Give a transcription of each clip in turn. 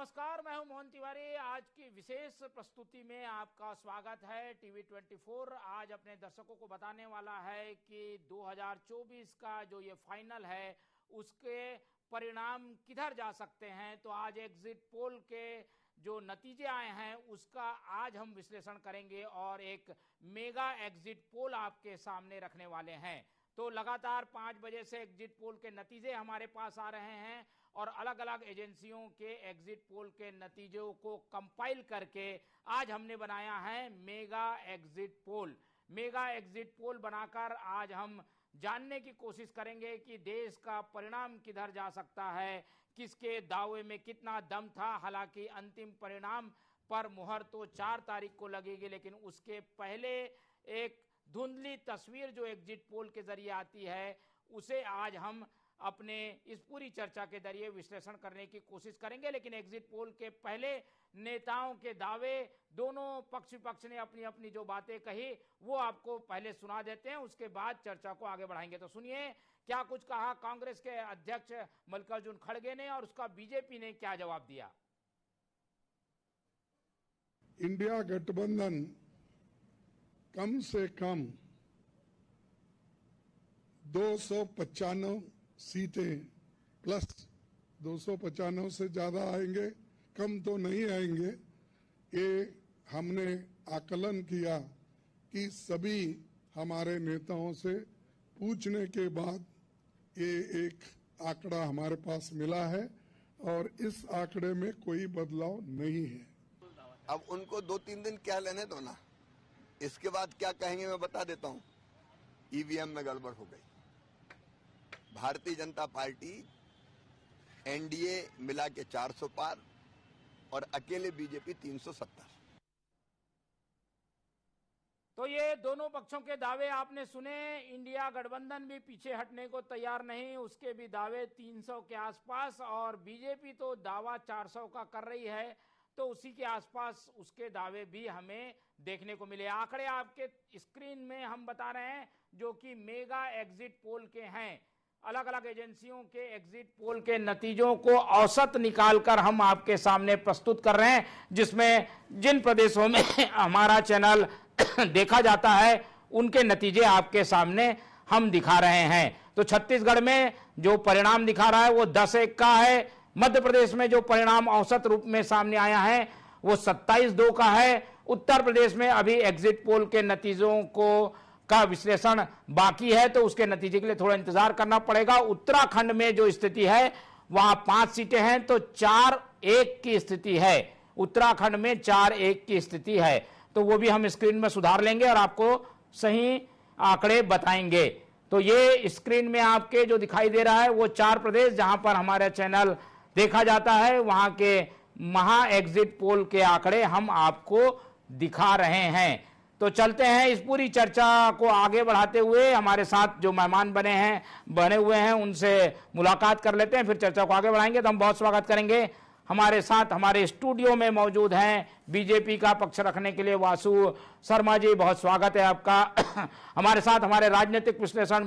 नमस्कार, मैं हूं मोहन तिवारी। आज की विशेष प्रस्तुति में आपका स्वागत है। टीवी 24 आज अपने दर्शकों को बताने वाला है कि 2024 का जो ये फाइनल है उसके परिणाम किधर जा सकते हैं। तो आज एग्जिट पोल के जो नतीजे आए हैं उसका आज हम विश्लेषण करेंगे और एक मेगा एग्जिट पोल आपके सामने रखने वाले हैं। तो लगातार 5 बजे से एग्जिट पोल के नतीजे हमारे पास आ रहे हैं और अलग अलग एजेंसियों के एग्जिट पोल के नतीजों को कंपाइल करके आज हमने बनाया है mega exit poll. Mega exit poll बनाकर आज हम जानने की कोशिश करेंगे कि देश का परिणाम किधर जा सकता है, किसके दावे में कितना दम था। हालांकि अंतिम परिणाम पर मुहर तो 4 तारीख को लगेगी, लेकिन उसके पहले एक धुंधली तस्वीर जो एग्जिट पोल के जरिए आती है उसे आज हम अपने इस पूरी चर्चा के जरिए विश्लेषण करने की कोशिश करेंगे। लेकिन एग्जिट पोल के पहले नेताओं के दावे, दोनों पक्ष विपक्ष ने अपनी अपनी जो बातें कही वो आपको पहले सुना देते हैं, उसके बाद चर्चा को आगे बढ़ाएंगे। तो सुनिए क्या कुछ कहा कांग्रेस के अध्यक्ष मल्लिकार्जुन खड़गे ने और उसका बीजेपी ने क्या जवाब दिया। इंडिया गठबंधन कम से कम 295 सीटें प्लस 295 से ज्यादा आएंगे, कम तो नहीं आएंगे। ये हमने आकलन किया कि सभी हमारे नेताओं से पूछने के बाद ये एक आंकड़ा हमारे पास मिला है और इस आंकड़े में कोई बदलाव नहीं है। अब उनको 2-3 दिन क्या लेने दो ना, इसके बाद क्या कहेंगे मैं बता देता हूँ। ईवीएम में गड़बड़ हो गई, भारतीय जनता पार्टी एनडीए मिला के 400 पार और अकेले बीजेपी 370। तो ये दोनों पक्षों के दावे आपने सुने। इंडिया गठबंधन भी पीछे हटने को तैयार नहीं, उसके भी दावे 300 के आसपास और बीजेपी तो दावा 400 का कर रही है, तो उसी के आसपास उसके दावे भी हमें देखने को मिले। आंकड़े आपके स्क्रीन में हम बता रहे हैं जो कि मेगा एग्जिट पोल के हैं। अलग अलग एजेंसियों के एग्जिट पोल के नतीजों को औसत निकालकर हम आपके सामने प्रस्तुत कर रहे हैं, जिसमें जिन प्रदेशों में हमारा चैनल देखा जाता है उनके नतीजे आपके सामने हम दिखा रहे हैं। तो छत्तीसगढ़ में जो परिणाम दिखा रहा है वो 10-1 का है। मध्य प्रदेश में जो परिणाम औसत रूप में सामने आया है वो 27-2 का है। उत्तर प्रदेश में अभी एग्जिट पोल के नतीजों का विश्लेषण बाकी है, तो उसके नतीजे के लिए थोड़ा इंतजार करना पड़ेगा। उत्तराखंड में जो स्थिति है वहां 5 सीटें हैं तो 4-1 की स्थिति है। उत्तराखंड में 4-1 की स्थिति है, तो वो भी हम स्क्रीन में सुधार लेंगे और आपको सही आंकड़े बताएंगे। तो ये स्क्रीन में आपके जो दिखाई दे रहा है वो 4 प्रदेश जहां पर हमारा चैनल देखा जाता है, वहां के महा एग्जिट पोल के आंकड़े हम आपको दिखा रहे हैं। तो चलते हैं इस पूरी चर्चा को आगे बढ़ाते हुए, हमारे साथ जो मेहमान बने हुए हैं उनसे मुलाकात कर लेते हैं, फिर चर्चा को आगे बढ़ाएंगे। तो हम बहुत स्वागत करेंगे। हमारे साथ हमारे स्टूडियो में मौजूद हैं बीजेपी का पक्ष रखने के लिए वासु शर्मा जी, बहुत स्वागत है आपका। हमारे साथ हमारे राजनीतिक विश्लेषण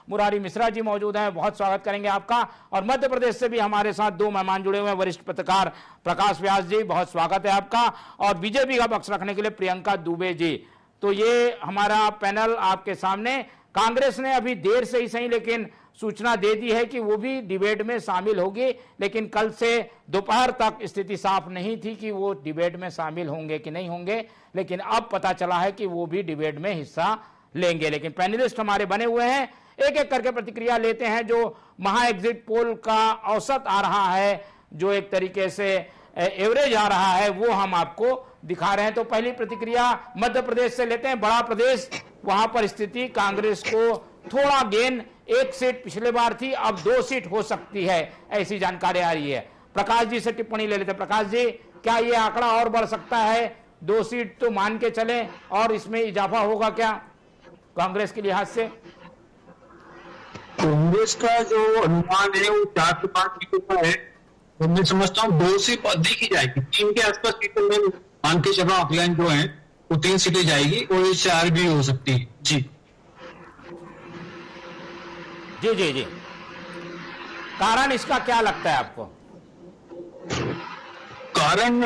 मुरारी मिश्रा जी मौजूद हैं, बहुत स्वागत करेंगे आपका। और मध्य प्रदेश से भी हमारे साथ 2 मेहमान जुड़े हुए हैं, वरिष्ठ पत्रकार प्रकाश व्यास जी, बहुत स्वागत है आपका। और बीजेपी का पक्ष रखने के लिए प्रियंका दुबे जी। तो ये हमारा पैनल आपके सामने। कांग्रेस ने अभी देर से ही सही लेकिन सूचना दे दी है कि वो भी डिबेट में शामिल होगी, लेकिन कल से दोपहर तक स्थिति साफ नहीं थी कि वो डिबेट में शामिल होंगे कि नहीं होंगे, लेकिन अब पता चला है कि वो भी डिबेट में हिस्सा लेंगे। लेकिन पैनलिस्ट हमारे बने हुए हैं, एक एक करके प्रतिक्रिया लेते हैं। जो महा एग्जिट पोल का औसत आ रहा है, जो एक तरीके से एवरेज आ रहा है, वो हम आपको दिखा रहे हैं। तो पहली प्रतिक्रिया मध्य प्रदेश से लेते हैं, बड़ा प्रदेश। वहां पर स्थिति कांग्रेस को थोड़ा गेन, 1 सीट पिछले बार थी, अब 2 सीट हो सकती है, ऐसी जानकारी आ रही है। प्रकाश जी से टिप्पणी ले लेते हैं। प्रकाश जी, क्या ये आंकड़ा और बढ़ सकता है? 2 सीट तो मान के चले और इसमें इजाफा होगा क्या कांग्रेस के लिहाज से? कांग्रेस का जो अनुमान है वो 4 से 5 सीटों का है, तो मैं समझता हूँ 2 से अधिक ही जाएगी। 3 के आसपास सीटों में मान के चलो आकलन जो है वो 3 सीटें जाएगी और ये 4 भी हो सकती है। जी जी जी जी, कारण इसका क्या लगता है आपको? कारण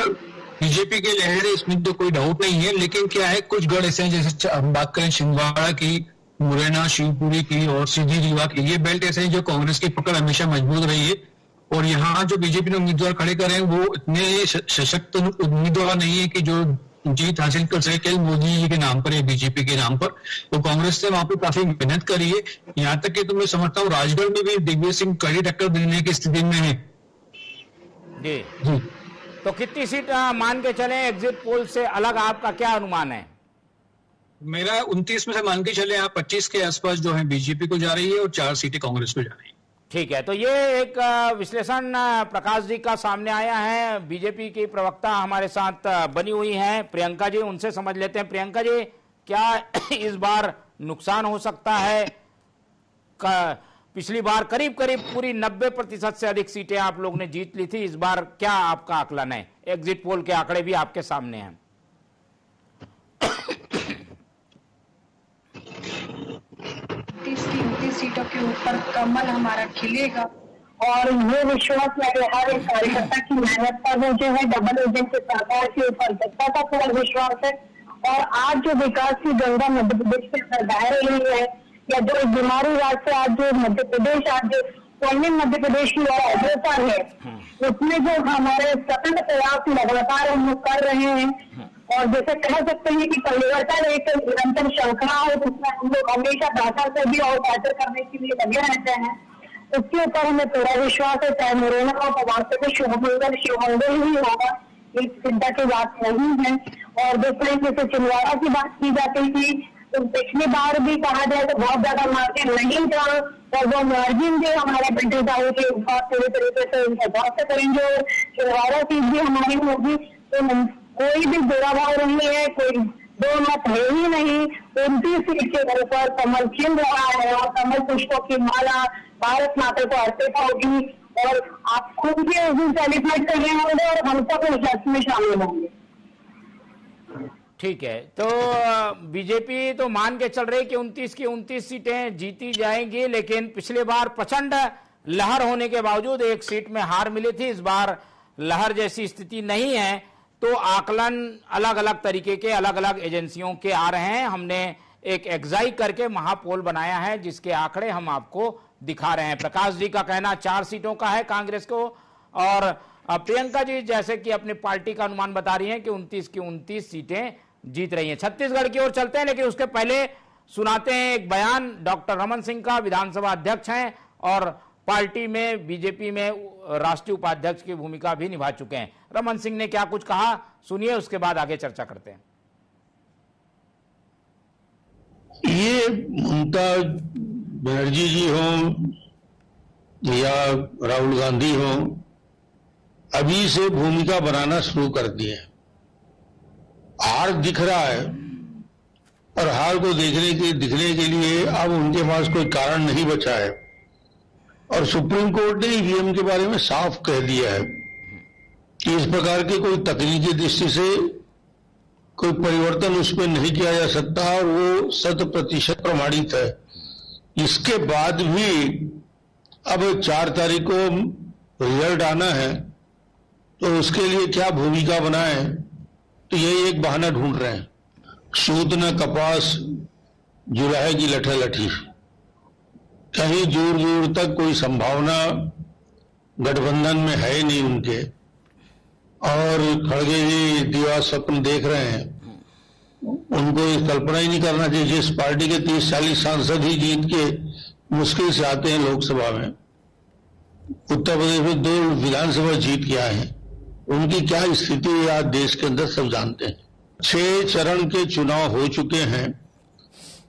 बीजेपी के लहर है, इसमें तो कोई डाउट नहीं है। लेकिन क्या है, कुछ गढ़ ऐसे हैं, जैसे हम बात करें छिंदवाड़ा की, मुरैना, शिवपुरी की और सीधी रीवा की, ये बेल्ट ऐसे हैं जो कांग्रेस की पकड़ हमेशा मजबूत रही है। और यहाँ जो बीजेपी ने उम्मीदवार खड़े करे हैं वो इतने सशक्त उम्मीदवार नहीं है कि जो जीत हासिल कर सके केवल मोदी जी के नाम पर या बीजेपी के नाम पर। तो कांग्रेस ने वहां पर काफी मेहनत करी है। यहाँ तक कि तो मैं समझता हूँ राजगढ़ में भी दिग्विजय सिंह कड़ी टक्कर देने की स्थिति में है। जी तो कितनी सीट मान के चले एग्जिट पोल से अलग, आपका क्या अनुमान है? मेरा 29 में से मान के चले आप 25 के आसपास जो है बीजेपी को जा रही है और 4 सीटें कांग्रेस को जा रही है। ठीक है, तो ये एक विश्लेषण प्रकाश जी का सामने आया है। बीजेपी की प्रवक्ता हमारे साथ बनी हुई हैं प्रियंका जी, उनसे समझ लेते हैं। प्रियंका जी, क्या इस बार नुकसान हो सकता है? पिछली बार करीब करीब पूरी 90% से अधिक सीटें आप लोग ने जीत ली थी, इस बार क्या आपका आकलन है? एग्जिट पोल के आंकड़े भी आपके सामने हैं। 30 सीटों के ऊपर कमल हमारा खिलेगा और ये विश्वास मेरे हर एक कार्यकर्ता की मेहनत पर जो है डबल इंजन के सरकार के ऊपर जनता का पूरा विश्वास है। और आज जो विकास की गंगा मध्य प्रदेश में बह रही है, या जो बीमारी राज से आज जो मध्य प्रदेश आज स्वर्णिम मध्य प्रदेश की ओर अग्रसर है, उसमें जो हमारे सतत प्रयास लगातार हम लोग कर रहे हैं। और जैसे कह सकते हैं कि परिवर्तन एक निरंतर श्रृंखला है, जिसमें हम लोग हमेशा बेहतर से भी और बेहतर करने के लिए लगे रहते हैं। उसके ऊपर हमें पूरा विश्वास है, चाहे मुरैना और पवार से शिवमंगल ही होगा, एक चिंता की बात नहीं है। और जिस तरीके से छिंदवाड़ा की बात की जाती थी, तो पिछली बार भी कहा जाए तो बहुत ज्यादा मार्जिन नहीं था, और वो मार्जिन भी हमारे पिंटू साहू के पूरी तरीके से हिसाब से करेंगे और छिंदवाड़ा सीट भी हमारी होगी। तो कोई भी बुरा भाव नहीं है, कोई दो मत है ही नहीं। 29 सीट के ऊपर कमल खिल रहा है और कमल पुष्पों की माला भारत माता को अर्पित होगी, और आप खुद भी उस दिन सेलिब्रेट कर रहे होंगे और हम सब उस जश्न में शामिल होंगे। ठीक है, तो बीजेपी तो मान के चल रही कि 29 की 29 सीटें जीती जाएंगी, लेकिन पिछले बार प्रचंड लहर होने के बावजूद एक सीट में हार मिली थी। इस बार लहर जैसी स्थिति नहीं है, तो आकलन अलग अलग तरीके के अलग अलग एजेंसियों के आ रहे हैं। हमने एक एग्जाई करके महापोल बनाया है, जिसके आंकड़े हम आपको दिखा रहे हैं। प्रकाश जी का कहना 4 सीटों का है कांग्रेस को, और प्रियंका जी जैसे कि अपनी पार्टी का अनुमान बता रही हैं कि 29 की 29 सीटें जीत रही हैं। छत्तीसगढ़ की ओर चलते हैं, लेकिन उसके पहले सुनाते हैं एक बयान डॉक्टर रमन सिंह का। विधानसभा अध्यक्ष हैं और पार्टी में बीजेपी में राष्ट्रीय उपाध्यक्ष की भूमिका भी निभा चुके हैं। रमन सिंह ने क्या कुछ कहा, सुनिए, उसके बाद आगे चर्चा करते हैं। ये ममता बनर्जी जी हो या राहुल गांधी हो, अभी से भूमिका बनाना शुरू कर दिए। हार दिख रहा है और हार को दिखने के लिए अब उनके पास कोई कारण नहीं बचा है। और सुप्रीम कोर्ट ने ईवीएम के बारे में साफ कह दिया है कि इस प्रकार की कोई तकनीकी दृष्टि से कोई परिवर्तन उसमें नहीं किया जा सकता, और वो 100% प्रमाणित है। इसके बाद भी अब 4 तारीख को रिजल्ट आना है, तो उसके लिए क्या भूमिका बनाए, तो यही एक बहाना ढूंढ रहे हैं। सूत न कपास जुलाहे की लठी, कहीं दूर दूर तक कोई संभावना गठबंधन में है नहीं उनके। और खड़गे जी दिवा स्वप्न देख रहे हैं, उनको ये कल्पना ही नहीं करना चाहिए। जिस पार्टी के 30-40 सांसद ही जीत के मुश्किल से आते हैं लोकसभा में, उत्तर प्रदेश में 2 विधानसभा जीत के आए हैं, उनकी क्या स्थिति है आज देश के अंदर सब जानते हैं। 6 चरण के चुनाव हो चुके हैं,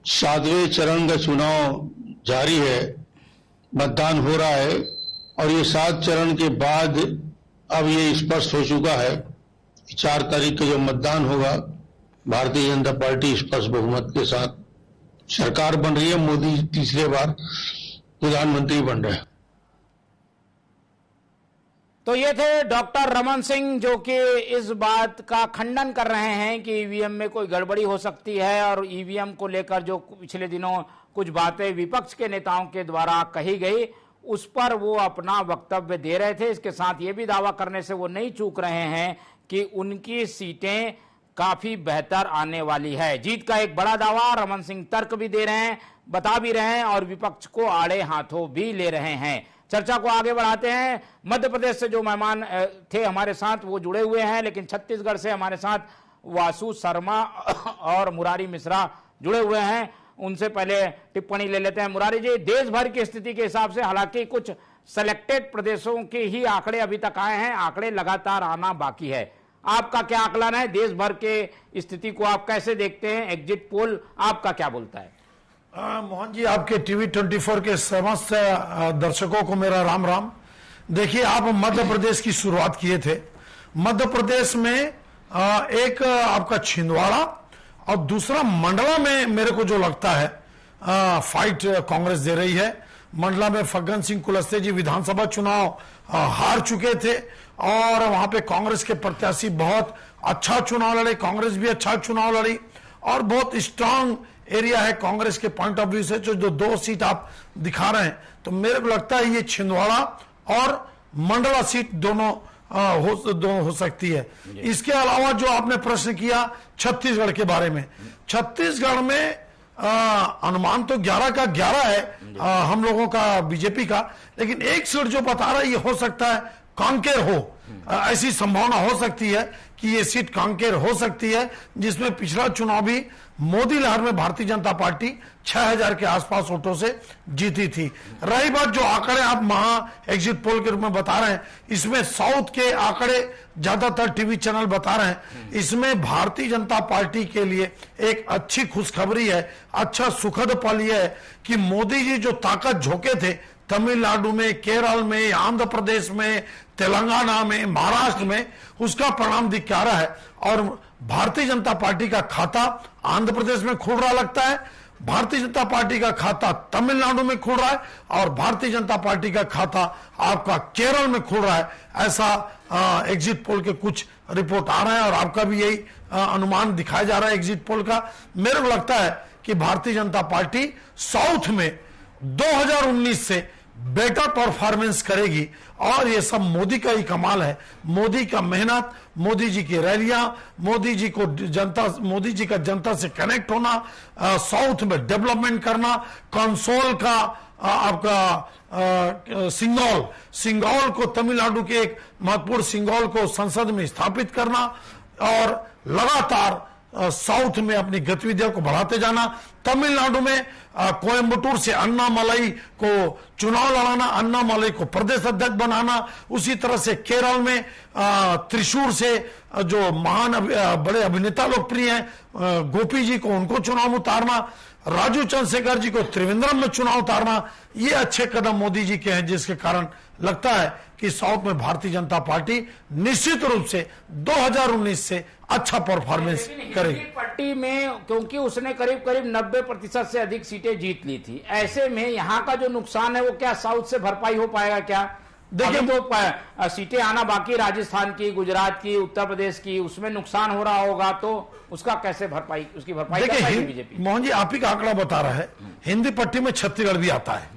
7वें चरण का चुनाव जारी है, मतदान हो रहा है, और ये 7 चरण के बाद अब ये स्पष्ट हो चुका है 4 तारीख को जो मतदान होगा, भारतीय जनता पार्टी स्पष्ट बहुमत के साथ सरकार बन रही है। मोदी तीसरे बार प्रधानमंत्री बन रहे हैं। तो ये थे डॉक्टर रमन सिंह, जो कि इस बात का खंडन कर रहे हैं कि ईवीएम में कोई गड़बड़ी हो सकती है, और ईवीएम को लेकर जो पिछले दिनों कुछ बातें विपक्ष के नेताओं के द्वारा कही गई, उस पर वो अपना वक्तव्य दे रहे थे। इसके साथ ये भी दावा करने से वो नहीं चूक रहे हैं कि उनकी सीटें काफी बेहतर आने वाली है। जीत का एक बड़ा दावा रमन सिंह तर्क भी दे रहे हैं, बता भी रहे हैं और विपक्ष को आड़े हाथों भी ले रहे हैं। चर्चा को आगे बढ़ाते हैं। मध्य प्रदेश से जो मेहमान थे हमारे साथ वो जुड़े हुए हैं, लेकिन छत्तीसगढ़ से हमारे साथ वासु शर्मा और मुरारी मिश्रा जुड़े हुए हैं। उनसे पहले टिप्पणी ले लेते हैं। मुरारी जी, देश भर की स्थिति के हिसाब से हालांकि कुछ सेलेक्टेड प्रदेशों के ही आंकड़े अभी तक आए हैं, आंकड़े लगातार आना बाकी है। आपका क्या आकलन है? देश भर के स्थिति को आप कैसे देखते हैं? एग्जिट पोल आपका क्या बोलता है? मोहन जी, आपके टीवी 24 के समस्त दर्शकों को मेरा राम राम। देखिए, आप मध्य प्रदेश की शुरुआत किए थे। मध्य प्रदेश में एक आपका छिंदवाड़ा और दूसरा मंडला में मेरे को जो लगता है फाइट कांग्रेस दे रही है। मंडला में फग्गन सिंह कुलस्ते जी विधानसभा चुनाव हार चुके थे और वहां पे कांग्रेस के प्रत्याशी बहुत अच्छा चुनाव लड़े, कांग्रेस भी अच्छा चुनाव लड़ी और बहुत स्ट्रांग एरिया है कांग्रेस के पॉइंट ऑफ व्यू से। जो 2 सीट आप दिखा रहे हैं, तो मेरे को लगता है ये छिंदवाड़ा और मंडला सीट दोनों हो सकती है। इसके अलावा जो आपने प्रश्न किया छत्तीसगढ़ के बारे में, छत्तीसगढ़ में अनुमान तो 11 का 11 है हम लोगों का, बीजेपी का, लेकिन एक सीट जो बता रहा है ये हो सकता है कांकेर हो। ऐसी संभावना हो सकती है कि ये सीट कांकेर हो सकती है, जिसमें पिछला चुनाव भी मोदी लहर में भारतीय जनता पार्टी 6000 के आसपास वोटों से जीती थी। रही बात जो आंकड़े आप महा एग्जिट पोल के रूप में बता रहे हैं, इसमें साउथ के आंकड़े ज्यादातर टीवी चैनल बता रहे हैं। इसमें भारतीय जनता पार्टी के लिए एक अच्छी खुशखबरी है, अच्छा सुखद पल यह है कि मोदी जी जो ताकत झोंके थे तमिलनाडु में, केरल में, आंध्र प्रदेश में, तेलंगाना में, महाराष्ट्र में, उसका परिणाम दिखा रहा है। और भारतीय जनता पार्टी का खाता आंध्र प्रदेश में खुल रहा लगता है, भारतीय जनता पार्टी का खाता तमिलनाडु में खुल रहा है और भारतीय जनता पार्टी का खाता आपका केरल में खुल रहा है। ऐसा एग्जिट पोल के कुछ रिपोर्ट आ रहे हैं और आपका भी यही अनुमान दिखाया जा रहा है एग्जिट पोल का। मेरे को लगता है कि भारतीय जनता पार्टी साउथ में 2019 से बेटर परफॉर्मेंस करेगी और ये सब मोदी का ही कमाल है। मोदी का मेहनत, मोदी जी की रैलियां, मोदी जी का जनता से कनेक्ट होना, साउथ में डेवलपमेंट करना, कंसोल का आपका सिंगौल को, तमिलनाडु के एक महत्वपूर्ण सिंगौल को संसद में स्थापित करना और लगातार साउथ में अपनी गतिविधियों को बढ़ाते जाना। तमिलनाडु में कोयम्बटूर से अन्नामलाई को चुनाव लड़ाना, अन्नामलाई को प्रदेश अध्यक्ष बनाना। उसी तरह से केरल में त्रिशूर से जो महान बड़े अभिनेता लोकप्रिय हैं गोपी जी को, उनको चुनाव उतारना, राजू चंद्रशेखर जी को त्रिवेंद्रम में चुनाव उतारना। ये अच्छे कदम मोदी जी के हैं, जिसके कारण लगता है कि साउथ में भारतीय जनता पार्टी निश्चित रूप से 2019 से अच्छा परफॉर्मेंस करेगी। पट्टी में क्योंकि उसने करीब 90% से अधिक सीटें जीत ली थी, ऐसे में यहाँ का जो नुकसान है वो क्या साउथ से भरपाई हो पाएगा क्या? देखिए, तो सीटें आना बाकी, राजस्थान की, गुजरात की, उत्तर प्रदेश की, उसमें नुकसान हो रहा होगा, तो उसका कैसे भरपाई, उसकी भरपाई देखिए बीजेपी? मोहन जी, आप ही का आंकड़ा बता रहा है, हिंदी पट्टी में छत्तीसगढ़ भी आता है।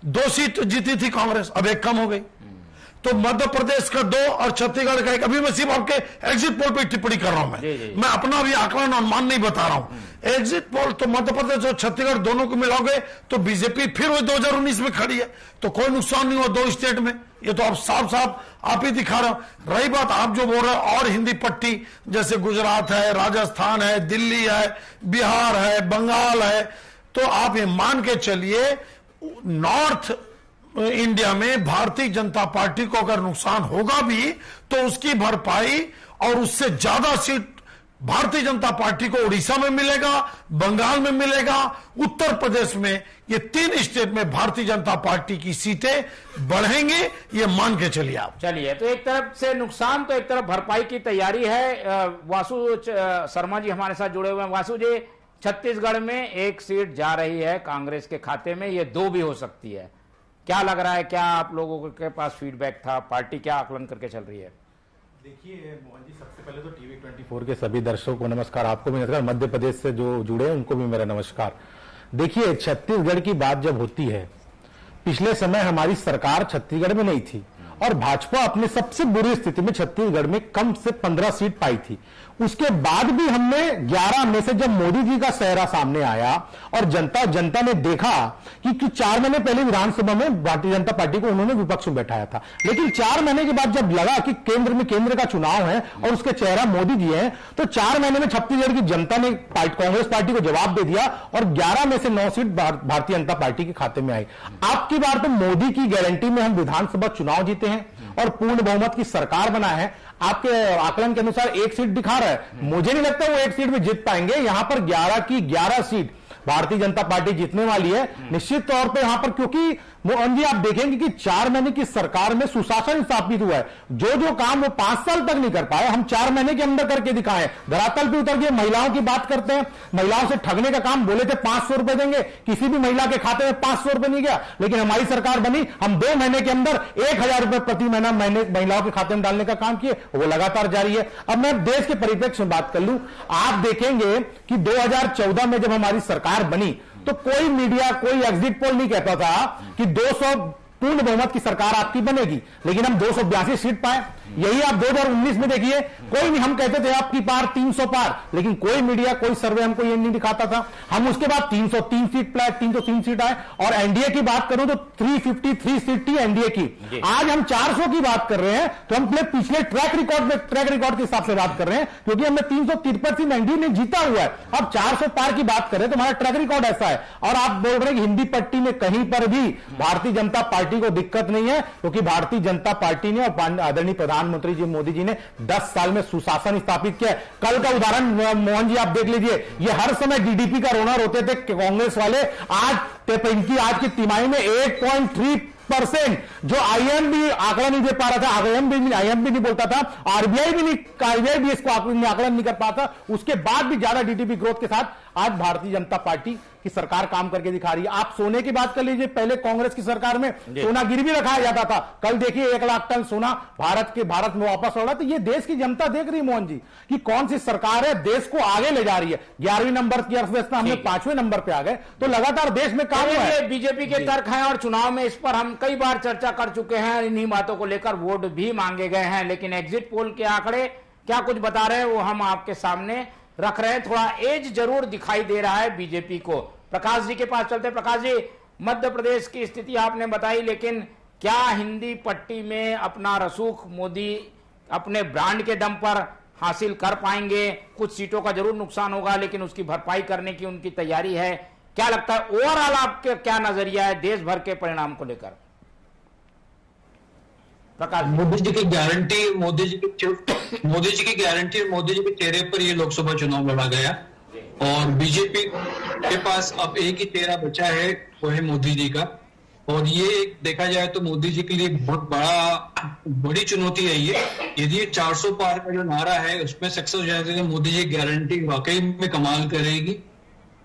2 सीट जीती थी कांग्रेस, अब 1 कम हो गई, तो मध्य प्रदेश का 2 और छत्तीसगढ़ का 1। अभी मैं सिर्फ आपके एग्जिट पोल पे टिप्पणी कर रहा हूं, मैं अपना भी आंकड़ा अनुमान नहीं बता रहा हूं। एग्जिट पोल तो मध्य प्रदेश और छत्तीसगढ़ दोनों को मिलाओगे तो बीजेपी फिर वही 2019 में खड़ी है, तो कोई नुकसान नहीं हुआ 2 स्टेट में। ये तो आप साफ आप ही दिखा रहे हो। रही बात आप जो बोल रहे हो और हिंदी पट्टी, जैसे गुजरात है, राजस्थान है, दिल्ली है, बिहार है, बंगाल है, तो आप ये मान के चलिए नॉर्थ इंडिया में भारतीय जनता पार्टी को अगर नुकसान होगा भी तो उसकी भरपाई और उससे ज्यादा सीट भारतीय जनता पार्टी को उड़ीसा में मिलेगा, बंगाल में मिलेगा, उत्तर प्रदेश में। ये 3 स्टेट में भारतीय जनता पार्टी की सीटें बढ़ेंगी, ये मान के चलिए आप। चलिए, तो एक तरफ से नुकसान तो एक तरफ भरपाई की तैयारी है। वासु शर्मा जी हमारे साथ जुड़े हुए हैं। वासु जी, छत्तीसगढ़ में 1 सीट जा रही है कांग्रेस के खाते में, ये 2 भी हो सकती है, क्या लग रहा है? क्या आप लोगों के पास फीडबैक था? पार्टी क्या आकलन करके चल रही है? देखिए मोहन जी, सबसे पहले तो टीवी 24 के सभी दर्शकों को नमस्कार, आपको भी नमस्कार, मध्य प्रदेश से जो जुड़े हैं उनको भी मेरा नमस्कार। देखिए, छत्तीसगढ़ की बात जब होती है, पिछले समय हमारी सरकार छत्तीसगढ़ में नहीं थी और भाजपा अपनी सबसे बुरी स्थिति में छत्तीसगढ़ में कम से 15 सीट पाई थी। उसके बाद भी हमने 11 में से जब मोदी जी का चेहरा सामने आया और जनता ने देखा कि 4 महीने पहले विधानसभा में भारतीय जनता पार्टी को उन्होंने विपक्ष में बैठाया था, लेकिन 4 महीने के बाद जब लगा कि केंद्र का चुनाव है और उसके चेहरा मोदी जी हैं, तो 4 महीने में छत्तीसगढ़ की जनता ने कांग्रेस पार्टी को जवाब दे दिया और 11 में से 9 सीट भारतीय जनता पार्टी के खाते में आई। आपकी बार तो मोदी की गारंटी में हम विधानसभा चुनाव जीते हैं और पूर्ण बहुमत की सरकार बनाए हैं। आपके आकलन के अनुसार 1 सीट दिखा रहा है, मुझे नहीं लगता वो 1 सीट में जीत पाएंगे। यहां पर 11 की 11 सीट भारतीय जनता पार्टी जीतने वाली है निश्चित तौर पे यहां पर, क्योंकि मोहन जी आप देखेंगे कि 4 महीने की सरकार में सुशासन स्थापित हुआ है। जो काम वो 5 साल तक नहीं कर पाए, हम 4 महीने के अंदर करके दिखाएं। धरातल पे उतर के महिलाओं की बात करते हैं, महिलाओं से ठगने का काम बोले थे 500 रुपए देंगे, किसी भी महिला के खाते में 500 रुपए नहीं गया, लेकिन हमारी सरकार बनी, हम 2 महीने के अंदर 1000 रुपए प्रति महीना महिलाओं के खाते में डालने का काम किए, वो लगातार जारी है। अब मैं देश के परिप्रेक्ष्य में बात कर लूं, आप देखेंगे कि 2014 में जब हमारी सरकार बनी तो कोई मीडिया, कोई एग्जिट पोल नहीं कहता था कि 200 पूर्ण बहुमत की सरकार आपकी बनेगी, लेकिन हम 282 सीट पाए। यही आप 2019 में देखिए, कोई नहीं, हम कहते थे आपकी पार 300 पार, लेकिन कोई मीडिया, कोई सर्वे हमको ये नहीं दिखाता था। हम उसके बाद 303 सीट पाए, 303 सीट आए। और एनडीए की बात करूं तो 353 सीट थी एनडीए की। आज हम 400 की बात कर रहे हैं, तो हम पिछले ट्रैक रिकॉर्ड के हिसाब से बात कर रहे हैं, क्योंकि हमने 373 सीट एनडीए ने जीता हुआ है। अब 400 पार की बात कर रहे हैं तो हमारा ट्रैक रिकॉर्ड ऐसा है। और आप बोल रहे हैं कि हिंदी पट्टी में कहीं पर भी भारतीय जनता पार्टी को दिक्कत नहीं है, क्योंकि भारतीय जनता पार्टी ने और आदरणीय प्रधानमंत्री जी मोदी जी ने 10 साल में सुशासन स्थापित किया। कल का उदाहरण मोहन जी आप देख लीजिए, ये हर समय डीडीपी का रोना रोते थे कांग्रेस वाले, आज की तिमाही में 8.3% जो आईएमबी आंकड़ा नहीं दे पा रहा था, आईएमबी नहीं बोलता था, आरबीआई भी इसको आकलन नहीं कर पाता, उसके बाद भी ज्यादा डीडीपी ग्रोथ के साथ आज भारतीय जनता पार्टी की सरकार काम करके दिखा रही है। आप सोने की बात कर लीजिए, पहले कांग्रेस की सरकार में सोना गिरवी रखाया जाता था, कल देखिए 1 लाख टन सोना भारत में वापस हो रहा है। तो ये देश की जनता देख रही है मोहन जी कि कौन सी सरकार है, देश को आगे ले जा रही है। 11वें नंबर की अर्थव्यवस्था, हमने 5वें नंबर पे आ गए, तो लगातार देश में काम हुआ है। बीजेपी के तर्क हैं और चुनाव में इस पर हम कई बार चर्चा कर चुके हैं, इन्हीं बातों को लेकर वोट भी मांगे गए हैं, लेकिन एग्जिट पोल के आंकड़े क्या कुछ बता रहे हैं वो हम आपके सामने रख रहे हैं। थोड़ा एज जरूर दिखाई दे रहा है बीजेपी को। प्रकाश जी के पास चलते हैं। प्रकाश जी, मध्य प्रदेश की स्थिति आपने बताई, लेकिन क्या हिंदी पट्टी में अपना रसूख मोदी अपने ब्रांड के दम पर हासिल कर पाएंगे? कुछ सीटों का जरूर नुकसान होगा, लेकिन उसकी भरपाई करने की उनकी तैयारी है। क्या लगता है ओवरऑल आपके क्या नजरिया है देश भर के परिणाम को लेकर? प्रकाश, मोदी जी की गारंटी, मोदी जी की गारंटी और मोदी जी के चेहरे पर ये लोकसभा चुनाव लड़ा गया और बीजेपी के पास अब एक ही चेहरा बचा है, वो है मोदी जी का। और ये देखा जाए तो मोदी जी के लिए बहुत बड़ी चुनौती है ये। यदि 400 पार का जो नारा है उसमें सक्सेस हो जाए तो मोदी जी की गारंटी वाकई में कमाल करेगी।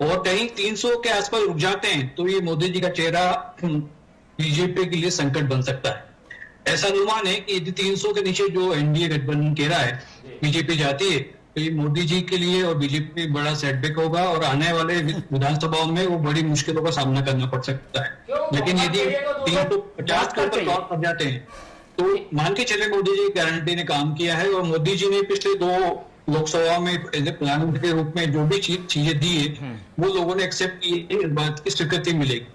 और कहीं 300 के आसपास रुक जाते हैं तो ये मोदी जी का चेहरा बीजेपी के लिए संकट बन सकता है। ऐसा अनुमान है कि यदि 300 के नीचे जो एनडीए गठबंधन कह रहा है बीजेपी जाती है तो ये मोदी जी के लिए और बीजेपी में बड़ा सेटबैक होगा और आने वाले विधानसभाओं में वो बड़ी मुश्किलों का सामना करना पड़ सकता है। लेकिन यदि 350 के ऊपर क्रॉस कर जाते हैं तो मान के चले मोदी जी की गारंटी ने काम किया है। और मोदी जी ने पिछले 2 लोकसभा में प्रधानमंत्री के रूप में जो भी चीजें दी है वो लोगों ने एक्सेप्ट की, इस बात की स्वीकृति मिलेगी।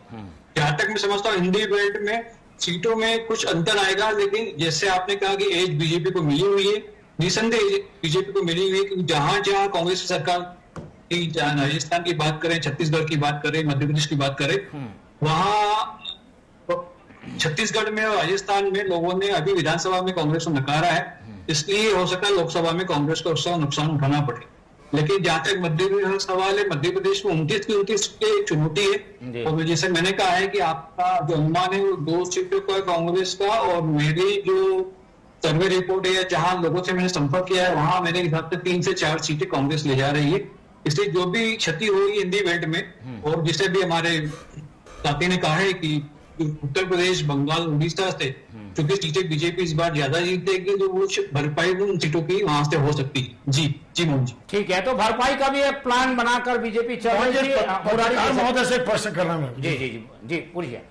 जहां तक मैं समझता हूँ हिंदी बेल्ट में सीटों में कुछ अंतर आएगा, लेकिन जैसे आपने कहा कि एज बीजेपी को मिली हुई है, निसंदेह बीजेपी को मिली हुई है कि जहां जहां कांग्रेस की सरकार की, राजस्थान की बात करें, छत्तीसगढ़ की बात करें, मध्य प्रदेश की बात करें, वहां छत्तीसगढ़ में और राजस्थान में लोगों ने अभी विधानसभा में कांग्रेस को नकारा है, इसलिए हो सकता है लोकसभा में कांग्रेस को उसका नुकसान उठाना पड़े। लेकिन जहां तक मध्य प्रदेश का सवाल है, मध्य प्रदेश में 29 की चुनौती है। और जैसे मैंने कहा है कि आपका जो अनुमान है वो 2 सीटों का कांग्रेस का, और मेरी जो सर्वे रिपोर्ट है या जहां लोगों से मैंने संपर्क किया है वहां मेरे हिसाब से 3 से 4 सीटें कांग्रेस ले जा रही है। इसलिए जो भी क्षति होगी हिंदी बेल्ट में, और जिसे भी हमारे साथी ने कहा है कि उत्तर प्रदेश, बंगाल, उड़ीसा से क्योंकि सीटें बीजेपी इस बार ज्यादा जीतेगी, जो वो भरपाई उन सीटों की वहां से हो सकती है। जी मोहन जी, ठीक है। तो भरपाई का भी एक प्लान बनाकर बीजेपी चल रही है। महोदय से प्रश्न करना है। जी पूछिए।